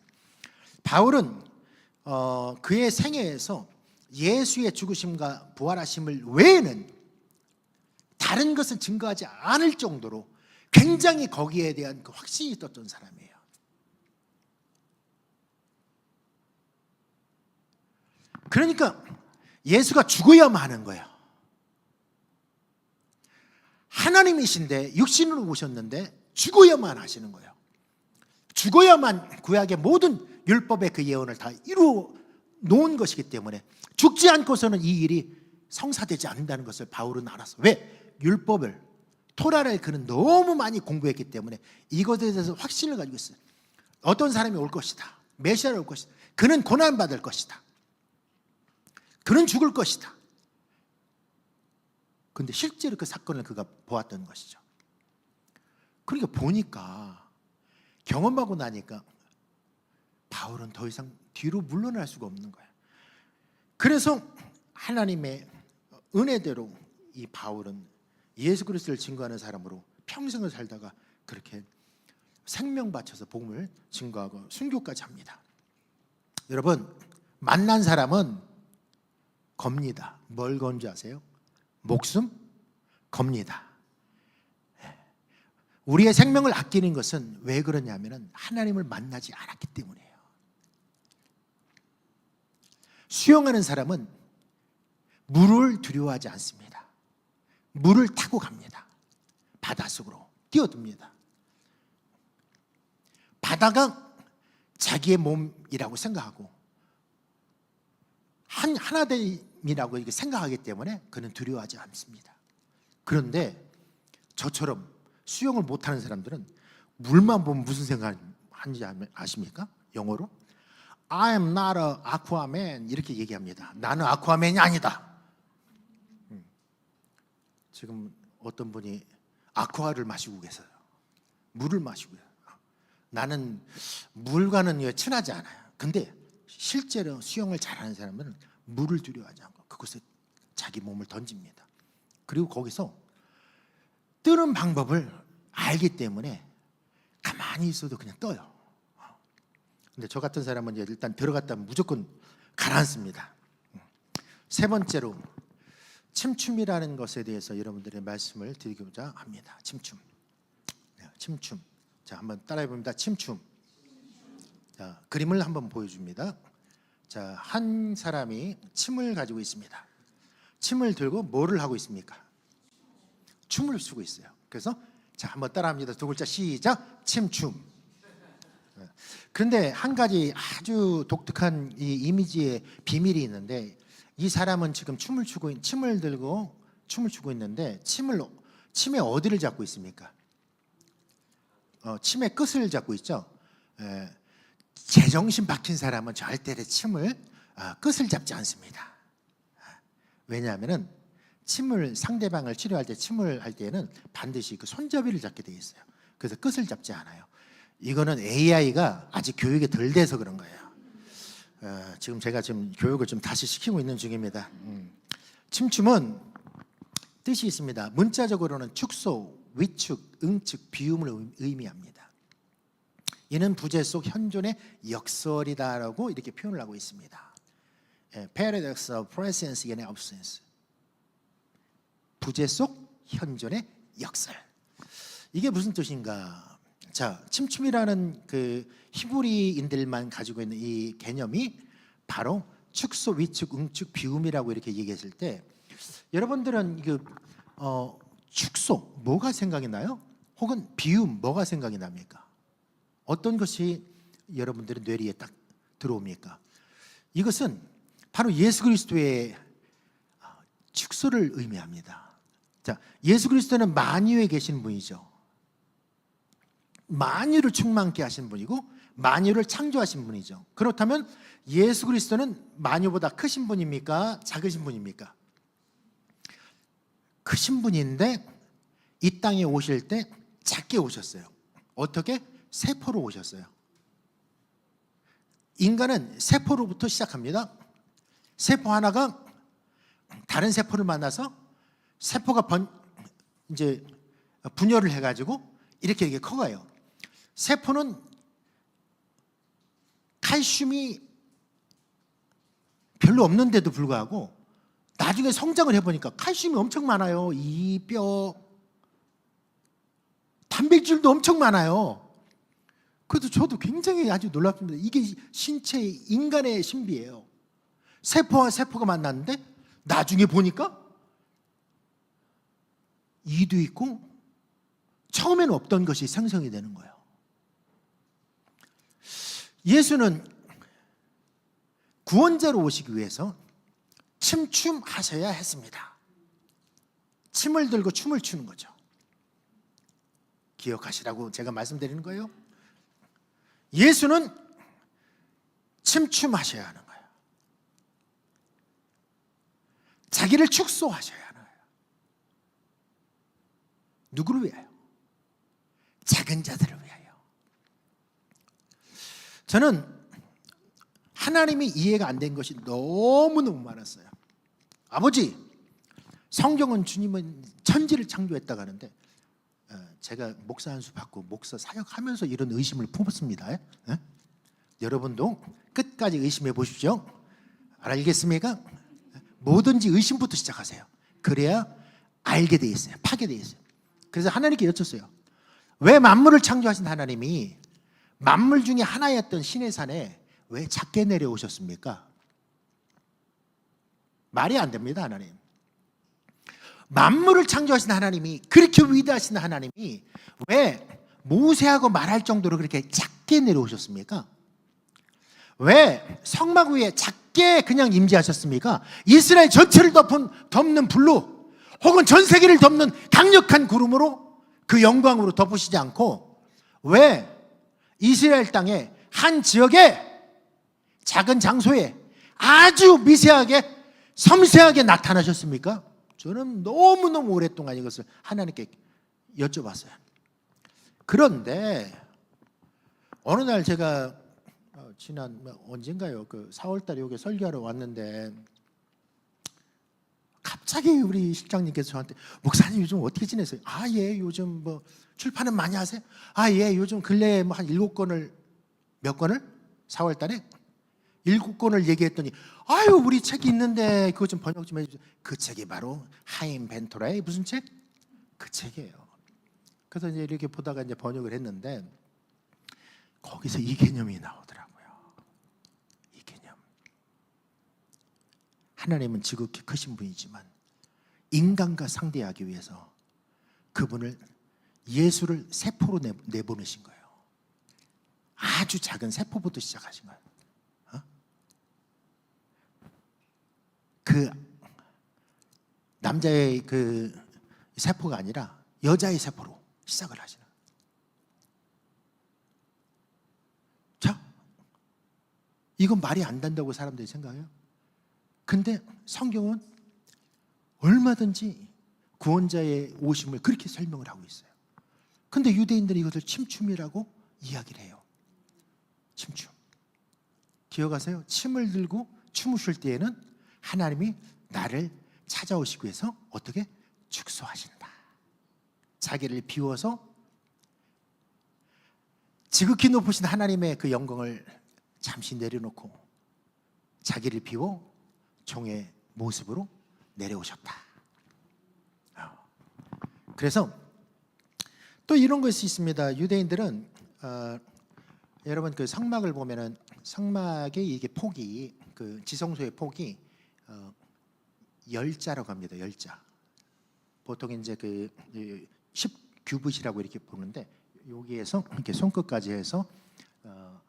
Speaker 1: 바울은 그의 생애에서 예수의 죽으심과 부활하심을 외에는 다른 것을 증거하지 않을 정도로 굉장히 거기에 대한 그 확신이 있었던 사람이에요. 그러니까 예수가 죽어야만 하는 거예요. 하나님이신데 육신으로 오셨는데 죽어야만 하시는 거예요. 죽어야만 구약의 모든 율법의 그 예언을 다 이루어 놓은 것이기 때문에 죽지 않고서는 이 일이 성사되지 않는다는 것을 바울은 알았어. 왜? 율법을, 토라를 그는 너무 많이 공부했기 때문에 이것에 대해서 확신을 가지고 있어요. 어떤 사람이 올 것이다. 메시아가 올 것이다. 그는 고난받을 것이다. 그는 죽을 것이다. 그런데 실제로 그 사건을 그가 보았던 것이죠. 그러니까 보니까, 경험하고 나니까 바울은 더 이상 뒤로 물러날 수가 없는 거예요. 그래서 하나님의 은혜대로 이 바울은 예수 그리스도를 증거하는 사람으로 평생을 살다가 그렇게 생명 바쳐서 복음을 증거하고 순교까지 합니다. 여러분, 만난 사람은 겁니다. 뭘 건지 아세요? 목숨 겁니다. 우리의 생명을 아끼는 것은 왜 그러냐면 하나님을 만나지 않았기 때문이에요. 수영하는 사람은 물을 두려워하지 않습니다. 물을 타고 갑니다. 바닷속으로 뛰어듭니다. 바다가 자기의 몸이라고 생각하고 하나됨이라고 이렇게 생각하기 때문에 그는 두려워하지 않습니다. 그런데 저처럼 수영을 못하는 사람들은 물만 보면 무슨 생각하는지 아십니까? 영어로 I am not a aquaman 이렇게 얘기합니다. 나는 아쿠아맨이 아니다. 지금 어떤 분이 아쿠아를 마시고 계세요. 물을 마시고 계세요. 나는 물과는 친하지 않아요. 근데 실제로 수영을 잘하는 사람은 물을 두려워하지 않고 그곳에 자기 몸을 던집니다. 그리고 거기서 뜨는 방법을 알기 때문에 가만히 있어도 그냥 떠요. 근데 저 같은 사람은 일단 들어갔다면 무조건 가라앉습니다. 세 번째로 침춤이라는 것에 대해서 여러분들의 말씀을 드리고자 합니다. 침춤. 침춤. 자, 한번 따라해 봅니다. 침춤. 자, 그림을 한번 보여줍니다. 자, 한 사람이 침을 가지고 있습니다. 침을 들고 뭐를 하고 있습니까? 춤을 추고 있어요. 그래서 자, 한번 따라합니다. 두 글자 시작. 침춤. 그런데 한 가지 아주 독특한 이 이미지의 비밀이 있는데, 이 사람은 지금 침을 들고 춤을 추고 있는데 침의 어디를 잡고 있습니까? 침의 끝을 잡고 있죠. 제정신 박힌 사람은 절대로 침을 끝을 잡지 않습니다. 왜냐하면은 상대방을 치료할 때 침을 할 때는 반드시 그 손잡이를 잡게 돼 있어요. 그래서 끝을 잡지 않아요. 이거는 AI가 아직 교육이 덜 돼서 그런 거예요. 지금 제가 교육을 좀 다시 시키고 있는 중입니다. 침춤은 뜻이 있습니다. 문자적으로는 축소, 위축, 응축, 비움을 의미합니다. 이는 부재 속 현존의 역설이다라고 이렇게 표현을 하고 있습니다. Paradox of presence and absence. 부재 속 현존의 역설. 이게 무슨 뜻인가? 자, 침춤이라는 그 히브리인들만 가지고 있는 이 개념이 바로 축소, 위축, 응축, 비움이라고 이렇게 얘기했을 때 여러분들은 축소 뭐가 생각이 나요? 혹은 비움 뭐가 생각이 납니까? 어떤 것이 여러분들의 뇌리에 딱 들어옵니까? 이것은 바로 예수 그리스도의 축소를 의미합니다. 자, 예수 그리스도는 만유에 계신 분이죠. 만유를 충만케 하신 분이고 만유를 창조하신 분이죠. 그렇다면 예수 그리스도는 만유보다 크신 분입니까? 작으신 분입니까? 크신 분인데 이 땅에 오실 때 작게 오셨어요. 어떻게? 세포로 오셨어요. 인간은 세포로부터 시작합니다. 세포 하나가 다른 세포를 만나서 세포가 이제 분열을 해가지고 이렇게 커가요. 세포는 칼슘이 별로 없는데도 불구하고 나중에 성장을 해보니까 칼슘이 엄청 많아요. 이 뼈, 단백질도 엄청 많아요. 그래도 저도 굉장히 아주 놀랍습니다. 이게 신체의 인간의 신비예요. 세포와 세포가 만났는데 나중에 보니까 이도 있고 처음에는 없던 것이 생성이 되는 거예요. 예수는 구원자로 오시기 위해서 침춤하셔야 했습니다. 침을 들고 춤을 추는 거죠. 기억하시라고 제가 말씀드리는 거예요. 예수는 침춤하셔야 하는 거예요. 자기를 축소하셔야 하는 거예요. 누구를 위하여? 작은 자들을 위하여. 저는 하나님이 이해가 안 된 것이 너무너무 많았어요. 아버지, 성경은 주님은 천지를 창조했다고 하는데 제가 목사 한 수 받고 목사 사역하면서 이런 의심을 품었습니다. 여러분도 끝까지 의심해 보십시오. 알겠습니까? 뭐든지 의심부터 시작하세요. 그래야 알게 돼 있어요. 파게 돼 있어요. 그래서 하나님께 여쭙어요. 왜 만물을 창조하신 하나님이 만물 중에 하나였던 신의 산에 왜 작게 내려오셨습니까? 말이 안 됩니다, 하나님. 만물을 창조하신 하나님이, 그렇게 위대하신 하나님이 왜 모세하고 말할 정도로 그렇게 작게 내려오셨습니까? 왜 성막 위에 작게 그냥 임재하셨습니까? 이스라엘 전체를 덮는 불로 혹은 전 세계를 덮는 강력한 구름으로 그 영광으로 덮으시지 않고 왜 이스라엘 땅의 한 지역에 작은 장소에 아주 미세하게 섬세하게 나타나셨습니까? 저는 너무너무 오랫동안 이것을 하나님께 여쭤봤어요. 그런데 어느 날 제가 지난 언젠가요? 그 4월 달에 여기 설교하러 왔는데 갑자기 우리 실장님께서 저한테 목사님 요즘 어떻게 지내세요? 아, 예, 요즘 뭐 출판은 많이 하세요? 아, 예, 요즘 근래에 뭐 한 7권을 몇 권을? 4월 달에 7권을 얘기했더니 아유, 우리 책이 있는데 그거 좀 번역 좀 해주세요. 그 책이 바로 하임 벤토라의 무슨 책? 그 책이에요. 그래서 이제 이렇게 보다가 이제 번역을 했는데 거기서 이 개념이 나오더라고요. 이 개념. 하나님은 지극히 크신 분이지만 인간과 상대하기 위해서 그분을 예수를 세포로 내보내신 거예요. 아주 작은 세포부터 시작하신 거예요. 그 남자의 그 세포가 아니라 여자의 세포로 시작을 하시는. 자, 이건 말이 안 된다고 사람들이 생각해요. 근데 성경은 얼마든지 구원자의 오심을 그렇게 설명을 하고 있어요. 근데 유대인들이 이것을 침춤이라고 이야기를 해요. 침춤. 기억하세요? 침을 들고 춤을 출 때에는 하나님이 나를 찾아오시기 위해서 어떻게? 축소하신다. 자기를 비워서 지극히 높으신 하나님의 그 영광을 잠시 내려놓고 자기를 비워 종의 모습으로 내려오셨다. 그래서 또 이런 것이 있습니다. 유대인들은 여러분 그 성막을 보면은 성막의 이게 폭이 그 지성소의 폭이 10자라고 합니다. 10자. 보통 이제 그 10규빗이라고 이렇게 보는데 여기에서 이렇게 손끝까지 해서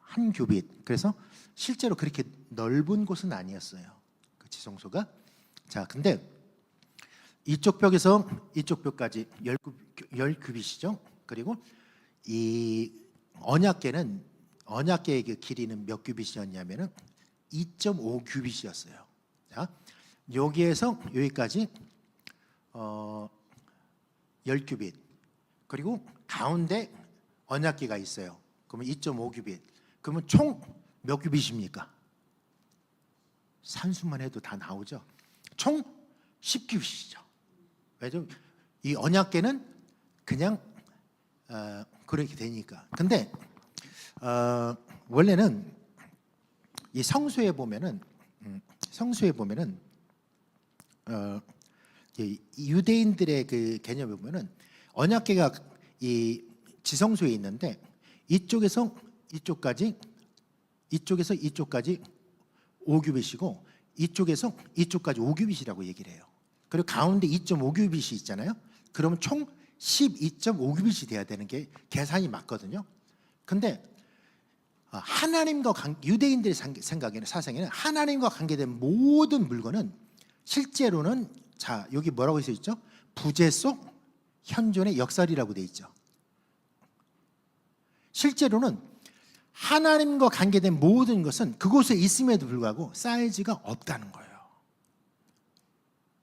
Speaker 1: 한 규빗. 그래서 실제로 그렇게 넓은 곳은 아니었어요. 그 지성소가. 자, 근데 이쪽 벽에서 이쪽 벽까지 10규빗이죠. 그리고 이 언약궤의 그 길이는 몇 규빗이었냐면은 2.5규빗이었어요. 자, 여기에서 여기까지 10규빗. 그리고 가운데 언약궤가 있어요. 그러면 2.5규빗. 그러면 총 몇 규빗입니까? 산수만 해도 다 나오죠. 총 10규빗이죠. 왜죠? 이 언약궤는 그냥 그렇게 되니까. 근데 원래는 이 성수에 보면은 유대인들의 그 개념에 보면은 언약궤가 이 지성소에 있는데 이쪽에서 이쪽까지 5규빗이고 이쪽에서 이쪽까지 5규빗이라고 얘기를 해요. 그리고 가운데 2.5규빗이 있잖아요. 그러면 총 12.5규빗이 돼야 되는 게 계산이 맞거든요. 근데 하나님과 유대인들의 생각에는 사상에는 하나님과 관계된 모든 물건은 실제로는 자 여기 뭐라고 써 있죠? 부재 속 현존의 역설이라고 돼 있죠. 실제로는 하나님과 관계된 모든 것은 그곳에 있음에도 불구하고 사이즈가 없다는 거예요.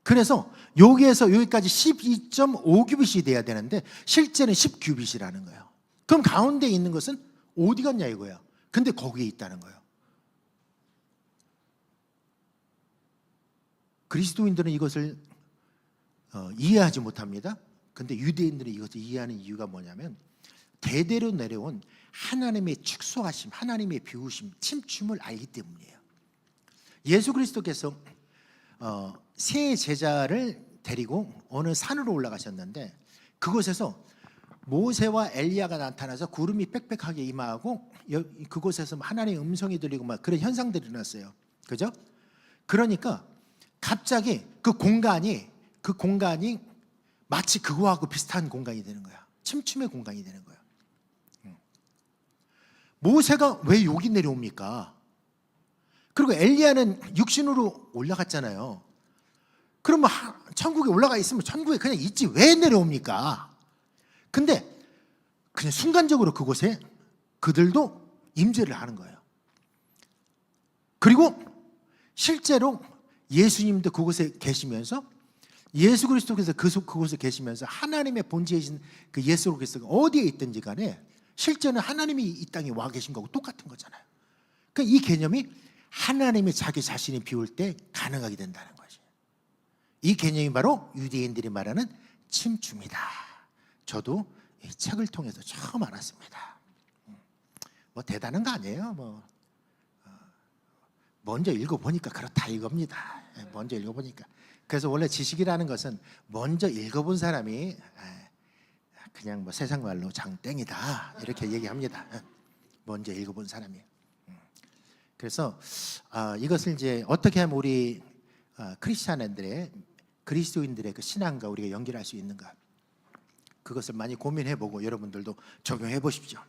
Speaker 1: 그래서 여기에서 여기까지 12.5규빗이 돼야 되는데 실제는 10규빗이라는 거예요. 그럼 가운데 있는 것은 어디 갔냐 이거야. 근데 거기에 있다는 거예요. 그리스도인들은 이것을 이해하지 못합니다. 근데 유대인들은 이것을 이해하는 이유가 뭐냐면 대대로 내려온 하나님의 축소하심, 하나님의 비우심, 침춤을 알기 때문이에요. 예수 그리스도께서 세 제자를 데리고 어느 산으로 올라가셨는데 그곳에서 모세와 엘리야가 나타나서 구름이 빽빽하게 임하고 그곳에서 하나님의 음성이 들리고 막 그런 현상들이 일어났어요. 그죠? 그러니까 갑자기 그 공간이 마치 그거하고 비슷한 공간이 되는 거야. 침춤의 공간이 되는 거야. 모세가 왜 여기 내려옵니까? 그리고 엘리야는 육신으로 올라갔잖아요. 그러면 천국에 올라가 있으면 천국에 그냥 있지 왜 내려옵니까? 근데 그냥 순간적으로 그곳에 그들도 임재를 하는 거예요. 그리고 실제로 예수님도 그곳에 계시면서 예수 그리스도께서 그곳에 계시면서 하나님의 본체이신 그 예수 그리스도가 어디에 있든지 간에 실제는 하나님이 이 땅에 와 계신 거하고 똑같은 거잖아요. 그러니까 이 개념이 하나님이 자기 자신이 비울 때 가능하게 된다는 거죠. 이 개념이 바로 유대인들이 말하는 침춤이다. 저도 이 책을 통해서 처음 알았습니다. 뭐 대단한 거 아니에요. 먼저 읽어보니까 그렇다 이겁니다. 먼저 읽어보니까. 그래서 원래 지식이라는 것은 먼저 읽어본 사람이 그냥 뭐 세상 말로 장땡이다 이렇게 얘기합니다. 먼저 읽어본 사람이. 그래서 이것을 이제 어떻게 하면 우리 크리스찬들의 그리스도인들의 그 신앙과 우리가 연결할 수 있는가? 그것을 많이 고민해보고 여러분들도 적용해 보십시오.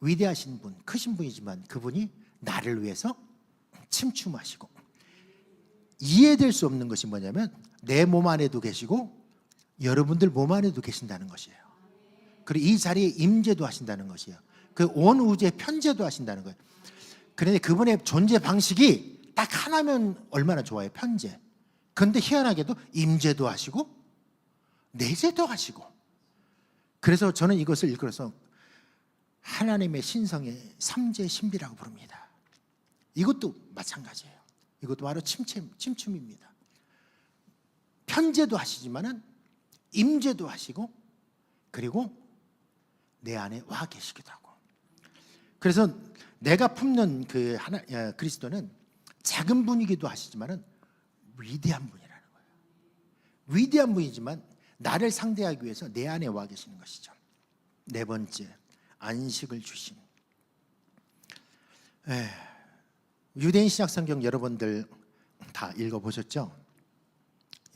Speaker 1: 위대하신 분, 크신 분이지만 그분이 나를 위해서 침춤하시고 이해될 수 없는 것이 뭐냐면 내 몸 안에도 계시고 여러분들 몸 안에도 계신다는 것이에요. 그리고 이 자리에 임재도 하신다는 것이에요. 그 온 우주에 편재도 하신다는 거예요. 그런데 그분의 존재 방식이 딱 하나면 얼마나 좋아요. 편재. 그런데 희한하게도 임재도 하시고 내재도 하시고. 그래서 저는 이것을 읽어서 하나님의 신성의 삼재 신비라고 부릅니다. 이것도 마찬가지예요. 이것도 바로 침춤입니다. 편재도 하시지만은 임재도 하시고 그리고 내 안에 와 계시기도 하고. 그래서 내가 품는 그 그리스도는 작은 분이기도 하시지만은 위대한 분이라는 거예요. 위대한 분이지만 나를 상대하기 위해서 내 안에 와 계시는 것이죠. 네 번째, 안식을 주심. 유대인 신약 성경 여러분들 다 읽어보셨죠?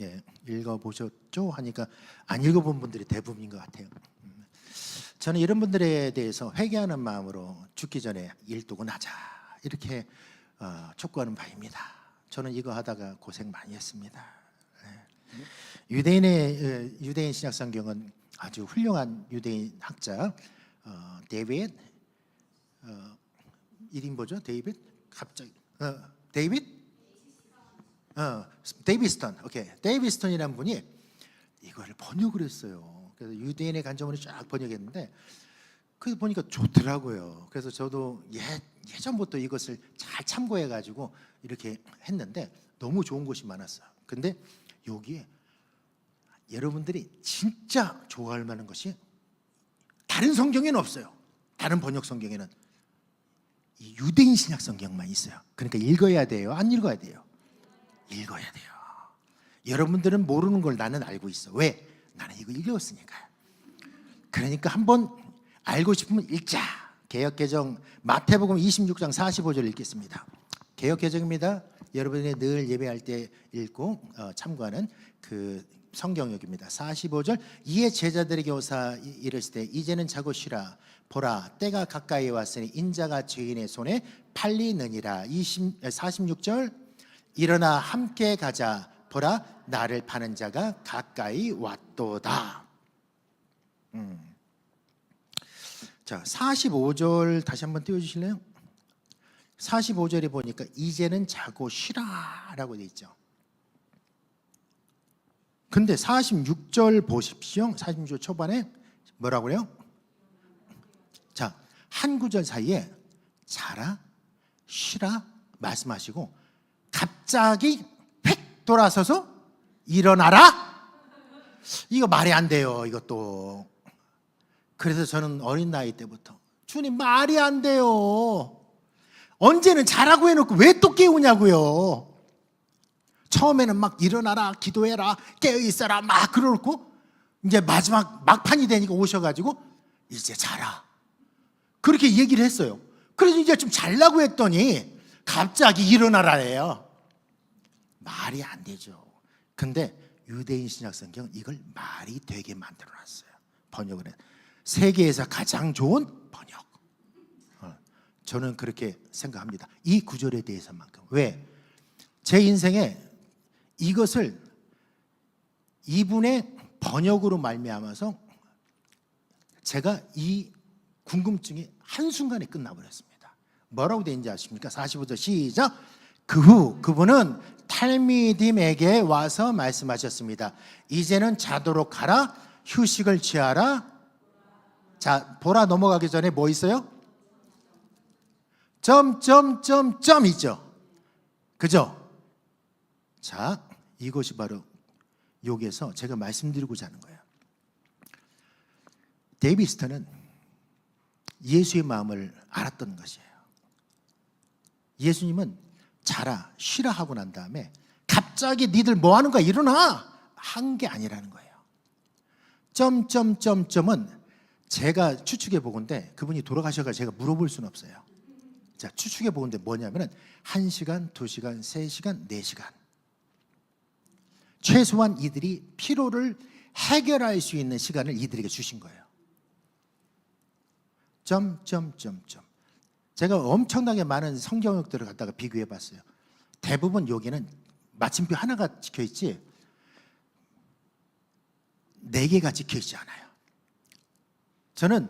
Speaker 1: 예, 읽어보셨죠? 하니까 안 읽어본 분들이 대부분인 것 같아요. 저는 이런 분들에 대해서 회개하는 마음으로 죽기 전에 일독은 하자 이렇게 촉구하는 바입니다. 저는 이거 하다가 고생 많이 했습니다. 유대인 신약 성경은 아주 훌륭한 유대인 학자 데이빗 이름 뭐죠? 데이빗 갑자기 데이비스턴. 오케이. 데이비스턴이라는 분이 이거를 번역을 했어요. 그래서 유대인의 관점으로 쫙 번역했는데 그 보니까 좋더라고요. 그래서 저도 예전부터 이것을 잘 참고해 가지고 이렇게 했는데 너무 좋은 곳이 많았어요. 근데 여기에 여러분들이 진짜 좋아할 만한 것이 다른 성경에는 없어요. 다른 번역 성경에는 이 유대인 신약 성경만 있어요. 그러니까 읽어야 돼요. 안 읽어야 돼요? 읽어야 돼요. 여러분들은 모르는 걸 나는 알고 있어. 왜? 나는 이거 읽었으니까요. 그러니까 한번 알고 싶으면 읽자. 개역개정 마태복음 26장 45절 읽겠습니다. 개역개정입니다. 여러분이 늘 예배할 때 읽고 참고하는 그 성경역입니다. 45절 이에 제자들에게 오사 이르시되 이제는 자고 쉬라. 보라 때가 가까이 왔으니 인자가 죄인의 손에 팔리느니라. 46절 일어나 함께 가자. 보라 나를 파는 자가 가까이 왔도다. 자 45절 다시 한번 띄워주실래요? 45절에 보니까 이제는 자고 쉬라라고 돼 있죠. 근데 46절 보십시오. 46절 초반에 뭐라고요? 자, 한 구절 사이에 자라, 쉬라 말씀하시고 갑자기 휙 돌아서서 일어나라? 이거 말이 안 돼요. 이것도. 그래서 저는 어린 나이 때부터 주님 말이 안 돼요. 언제는 자라고 해놓고 왜 또 깨우냐고요. 처음에는 막 일어나라, 기도해라, 깨어있어라 막 그러고 이제 마지막 막판이 되니까 오셔가지고 이제 자라 그렇게 얘기를 했어요. 그래서 이제 좀 잘라고 했더니 갑자기 일어나라래요. 말이 안 되죠. 근데 유대인 신약 성경 이걸 말이 되게 만들어놨어요. 번역을 해. 세계에서 가장 좋은 번역. 저는 그렇게 생각합니다. 이 구절에 대해서만큼. 왜? 제 인생에 이것을 이분의 번역으로 말미암아서 제가 이 궁금증이 한순간에 끝나버렸습니다. 뭐라고 되어 있는지 아십니까? 45절 시작. 그 후 그분은 탈미딤에게 와서 말씀하셨습니다. 이제는 자도록 하라. 휴식을 취하라. 자, 보라 넘어가기 전에 뭐 있어요? 점이죠. 그죠? 자, 이것이 바로 여기에서 제가 말씀드리고자 하는 거예요. 데이비스턴은 예수의 마음을 알았던 것이에요. 예수님은 자라, 쉬라 하고 난 다음에 갑자기 니들 뭐 하는 거야? 일어나! 한 게 아니라는 거예요. 점은 제가 추측해 보건데 그분이 돌아가셔서 제가 물어볼 수는 없어요. 자, 추측해 보건데 뭐냐면은 1시간, 2시간, 3시간, 4시간. 최소한 이들이 피로를 해결할 수 있는 시간을 이들에게 주신 거예요. 제가 엄청나게 많은 성경역들을 갖다가 비교해 봤어요. 대부분 여기는 마침표 하나가 찍혀 있지 4개가 찍혀 있지 않아요. 저는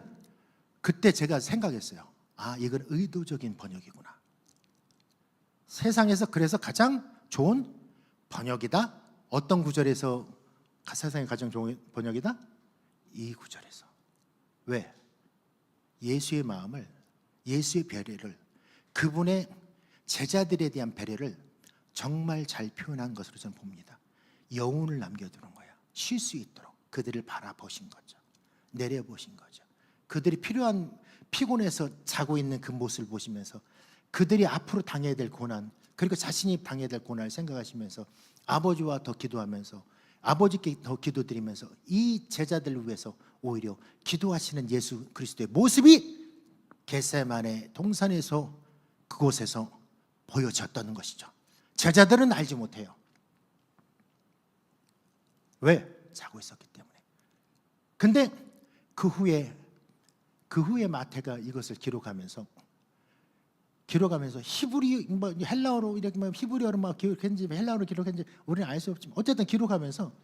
Speaker 1: 그때 제가 생각했어요. 아, 이건 의도적인 번역이구나. 세상에서 그래서 가장 좋은 번역이다. 어떤 구절에서 세상에 가장 좋은 번역이다? 이 구절에서. 왜? 예수의 마음을, 예수의 배려를, 그분의 제자들에 대한 배려를 정말 잘 표현한 것으로 저는 봅니다. 여운을 남겨두는 거예요. 쉴 수 있도록 그들을 바라보신 거죠. 내려보신 거죠. 그들이 피곤해서 자고 있는 그 모습을 보시면서 그들이 앞으로 당해야 될 고난, 그리고 자신이 당해야 될 고난을 생각하시면서 아버지와 더 기도하면서 아버지께 더 기도드리면서 이 제자들을 위해서 오히려 기도하시는 예수 그리스도의 모습이 겟세마네 동산에서 그곳에서 보여졌다는 것이죠. 제자들은 알지 못해요. 왜? 자고 있었기 때문에. 근데 그 후에 마태가 이것을 기록하면서 히브리 헬라어로 이렇게 히브리어로 막 기록했는지 헬라어로 기록했는지 우리는 알 수 없지만 어쨌든 기록하면서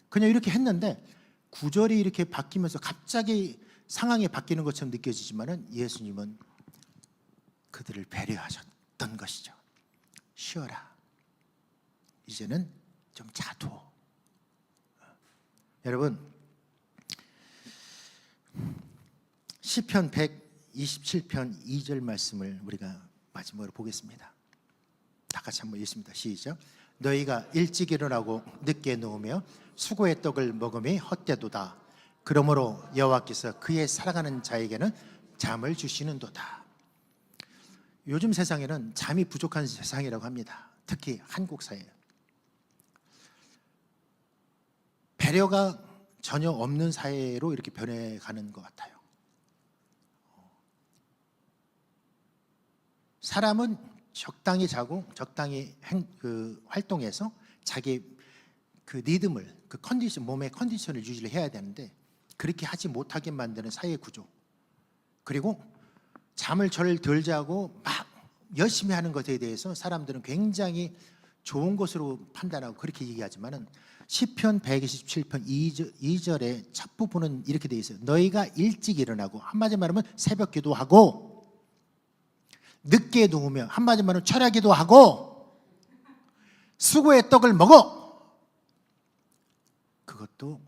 Speaker 1: 그냥 이렇게 했는데 구절이 이렇게 바뀌면서 갑자기 상황이 바뀌는 것처럼 느껴지지만은 예수님은 그들을 배려하셨던 것이죠. 쉬어라. 이제는 좀 자도. 여러분, 시편 127편 2절 말씀을 우리가 마지막으로 보겠습니다. 다 같이 한번 읽습니다. 시작. 너희가 일찍 일어나고 늦게 누우며 수고의 떡을 먹음이 헛되도다. 그러므로 여호와께서 그의 살아가는 자에게는 잠을 주시는도다. 요즘 세상에는 잠이 부족한 세상이라고 합니다. 특히 한국 사회. 배려가 전혀 없는 사회로 이렇게 변해가는 것 같아요. 사람은 적당히 자고 적당히 활동해서 자기 그 리듬을, 그 컨디션, 몸의 컨디션을 유지를 해야 되는데 그렇게 하지 못하게 만드는 사회 구조, 그리고 잠을 덜 자고 막 열심히 하는 것에 대해서 사람들은 굉장히 좋은 것으로 판단하고 그렇게 얘기하지만은 시편 127편 2절의 첫 부분은 이렇게 되어 있어요. 너희가 일찍 일어나고, 한마디 말하면 새벽 기도하고, 늦게 누우며, 한마디 말하면 철야 기도하고, 수고의 떡을 먹어. 그것도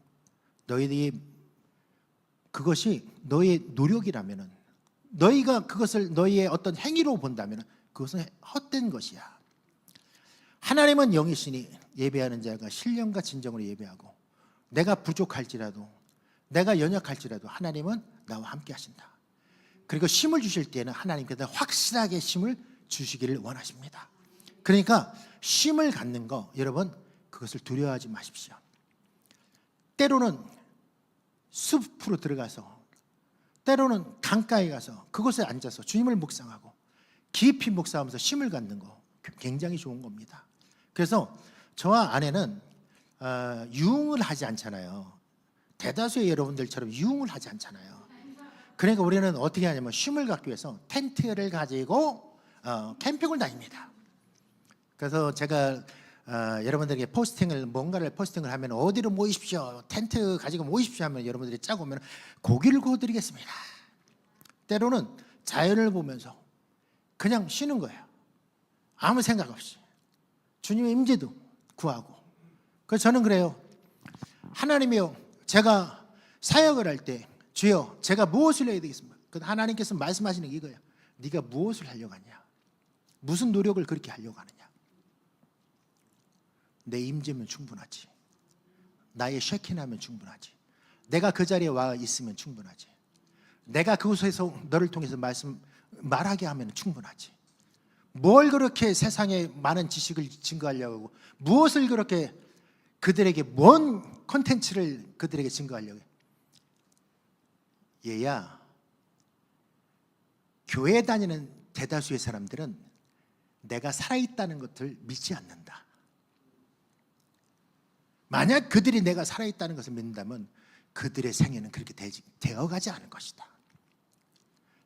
Speaker 1: 그것이 너의 노력이라면은, 너희가 그것을 너희의 어떤 행위로 본다면은 그것은 헛된 것이야. 하나님은 영이시니 예배하는 자가 신령과 진정으로 예배하고, 내가 부족할지라도, 내가 연약할지라도 하나님은 나와 함께 하신다. 그리고 쉼을 주실 때에는 하나님께서 확실하게 쉼을 주시기를 원하십니다. 그러니까 쉼을 갖는 거, 여러분 그것을 두려워하지 마십시오. 때로는 숲으로 들어가서, 때로는 강가에 가서 그곳에 앉아서 주님을 묵상하고 깊이 묵상하면서 쉼을 갖는 거 굉장히 좋은 겁니다. 그래서 저와 아내는 유흥을 하지 않잖아요. 대다수의 여러분들처럼 유흥을 하지 않잖아요. 그러니까 우리는 어떻게 하냐면 쉼을 갖기 위해서 텐트를 가지고 캠핑을 다닙니다. 그래서 제가 여러분들에게 뭔가를 포스팅을 하면 어디로 모이십시오, 텐트 가지고 모이십시오 하면 여러분들이 짜고 오면 고기를 구워드리겠습니다. 때로는 자연을 보면서 그냥 쉬는 거예요. 아무 생각 없이 주님의 임재도 구하고. 그래서 저는 그래요. 하나님이요, 제가 사역을 할 때 주여 제가 무엇을 해야 되겠습니까? 하나님께서 말씀하시는 게 이거예요. 네가 무엇을 하려고 하냐, 무슨 노력을 그렇게 하려고 하느냐. 내 임재면 충분하지. 나의 쉐킨하면 충분하지. 내가 그 자리에 와 있으면 충분하지. 내가 그곳에서 너를 통해서 말하게 하면 충분하지. 뭘 그렇게 세상에 많은 지식을 증거하려고 하고, 무엇을 그렇게 그들에게 뭔 콘텐츠를 그들에게 증거하려고 해. 얘야, 교회 다니는 대다수의 사람들은 내가 살아있다는 것을 믿지 않는다. 만약 그들이 내가 살아있다는 것을 믿는다면 그들의 생애는 그렇게 되어가지 않을 것이다.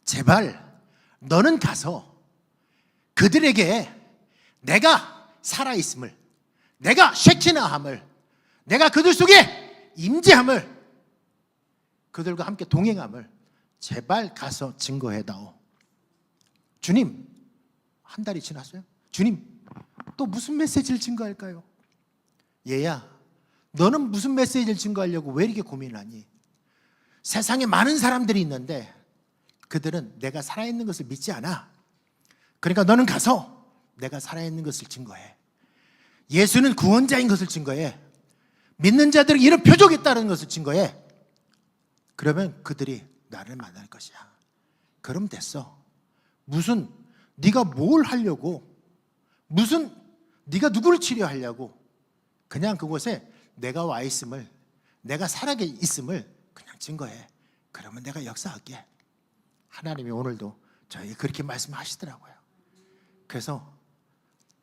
Speaker 1: 제발 너는 가서 그들에게 내가 살아있음을, 내가 쉐키나함을, 내가 그들 속에 임재함을, 그들과 함께 동행함을 제발 가서 증거해다오. 주님, 한 달이 지났어요? 주님, 또 무슨 메시지를 증거할까요? 얘야, 너는 무슨 메시지를 증거하려고 왜 이렇게 고민하니? 세상에 많은 사람들이 있는데 그들은 내가 살아있는 것을 믿지 않아. 그러니까 너는 가서 내가 살아있는 것을 증거해. 예수는 구원자인 것을 증거해. 믿는 자들에게 이런 표적이 있다는 것을 증거해. 그러면 그들이 나를 만날 것이야. 그럼 됐어. 무슨 네가 뭘 하려고, 무슨 네가 누구를 치료하려고, 그냥 그곳에 내가 와 있음을, 내가 살아 있음을 그냥 증거해. 그러면 내가 역사할게. 하나님이 오늘도 저에게 그렇게 말씀하시더라고요. 그래서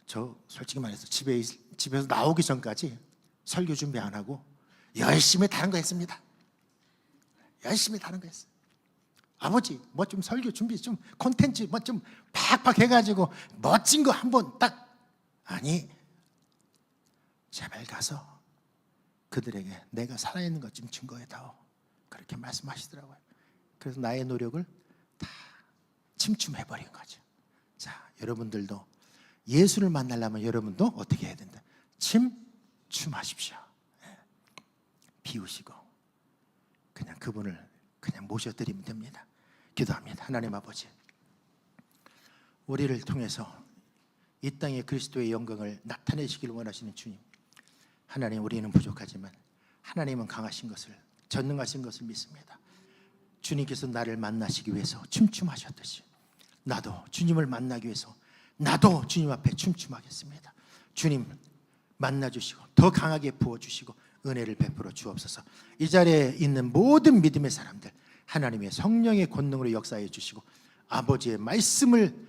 Speaker 1: 저 솔직히 말해서 집에서 나오기 전까지 설교 준비 안 하고 열심히 다른 거 했습니다. 열심히 다른 거 했어요. 아버지 뭐 좀 설교 준비 좀 콘텐츠 뭐 좀 팍팍 해가지고 멋진 거 한번 딱, 아니 제발 가서 그들에게 내가 살아있는 것 좀 증거해다오, 그렇게 말씀하시더라고요. 그래서 나의 노력을 다 침춤해버린 거죠. 자, 여러분들도 예수를 만나려면 여러분도 어떻게 해야 된다? 침춤하십시오. 비우시고 그냥 그분을 그냥 모셔드리면 됩니다. 기도합니다. 하나님 아버지, 우리를 통해서 이 땅에 그리스도의 영광을 나타내시길 원하시는 주님, 하나님, 우리는 부족하지만 하나님은 강하신 것을, 전능하신 것을 믿습니다. 주님께서 나를 만나시기 위해서 춤춤하셨듯이 나도 주님을 만나기 위해서 나도 주님 앞에 춤춤하겠습니다. 주님 만나주시고 더 강하게 부어주시고 은혜를 베풀어 주옵소서. 이 자리에 있는 모든 믿음의 사람들, 하나님의 성령의 권능으로 역사해 주시고 아버지의 말씀을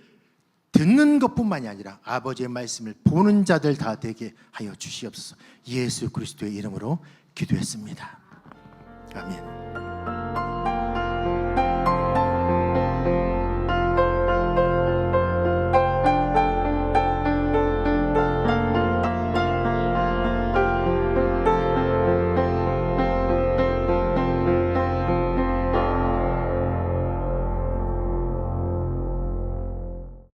Speaker 1: 듣는 것뿐만이 아니라 아버지의 말씀을 보는 자들 다 되게 하여 주시옵소서. 예수 그리스도의 이름으로 기도했습니다. 아멘.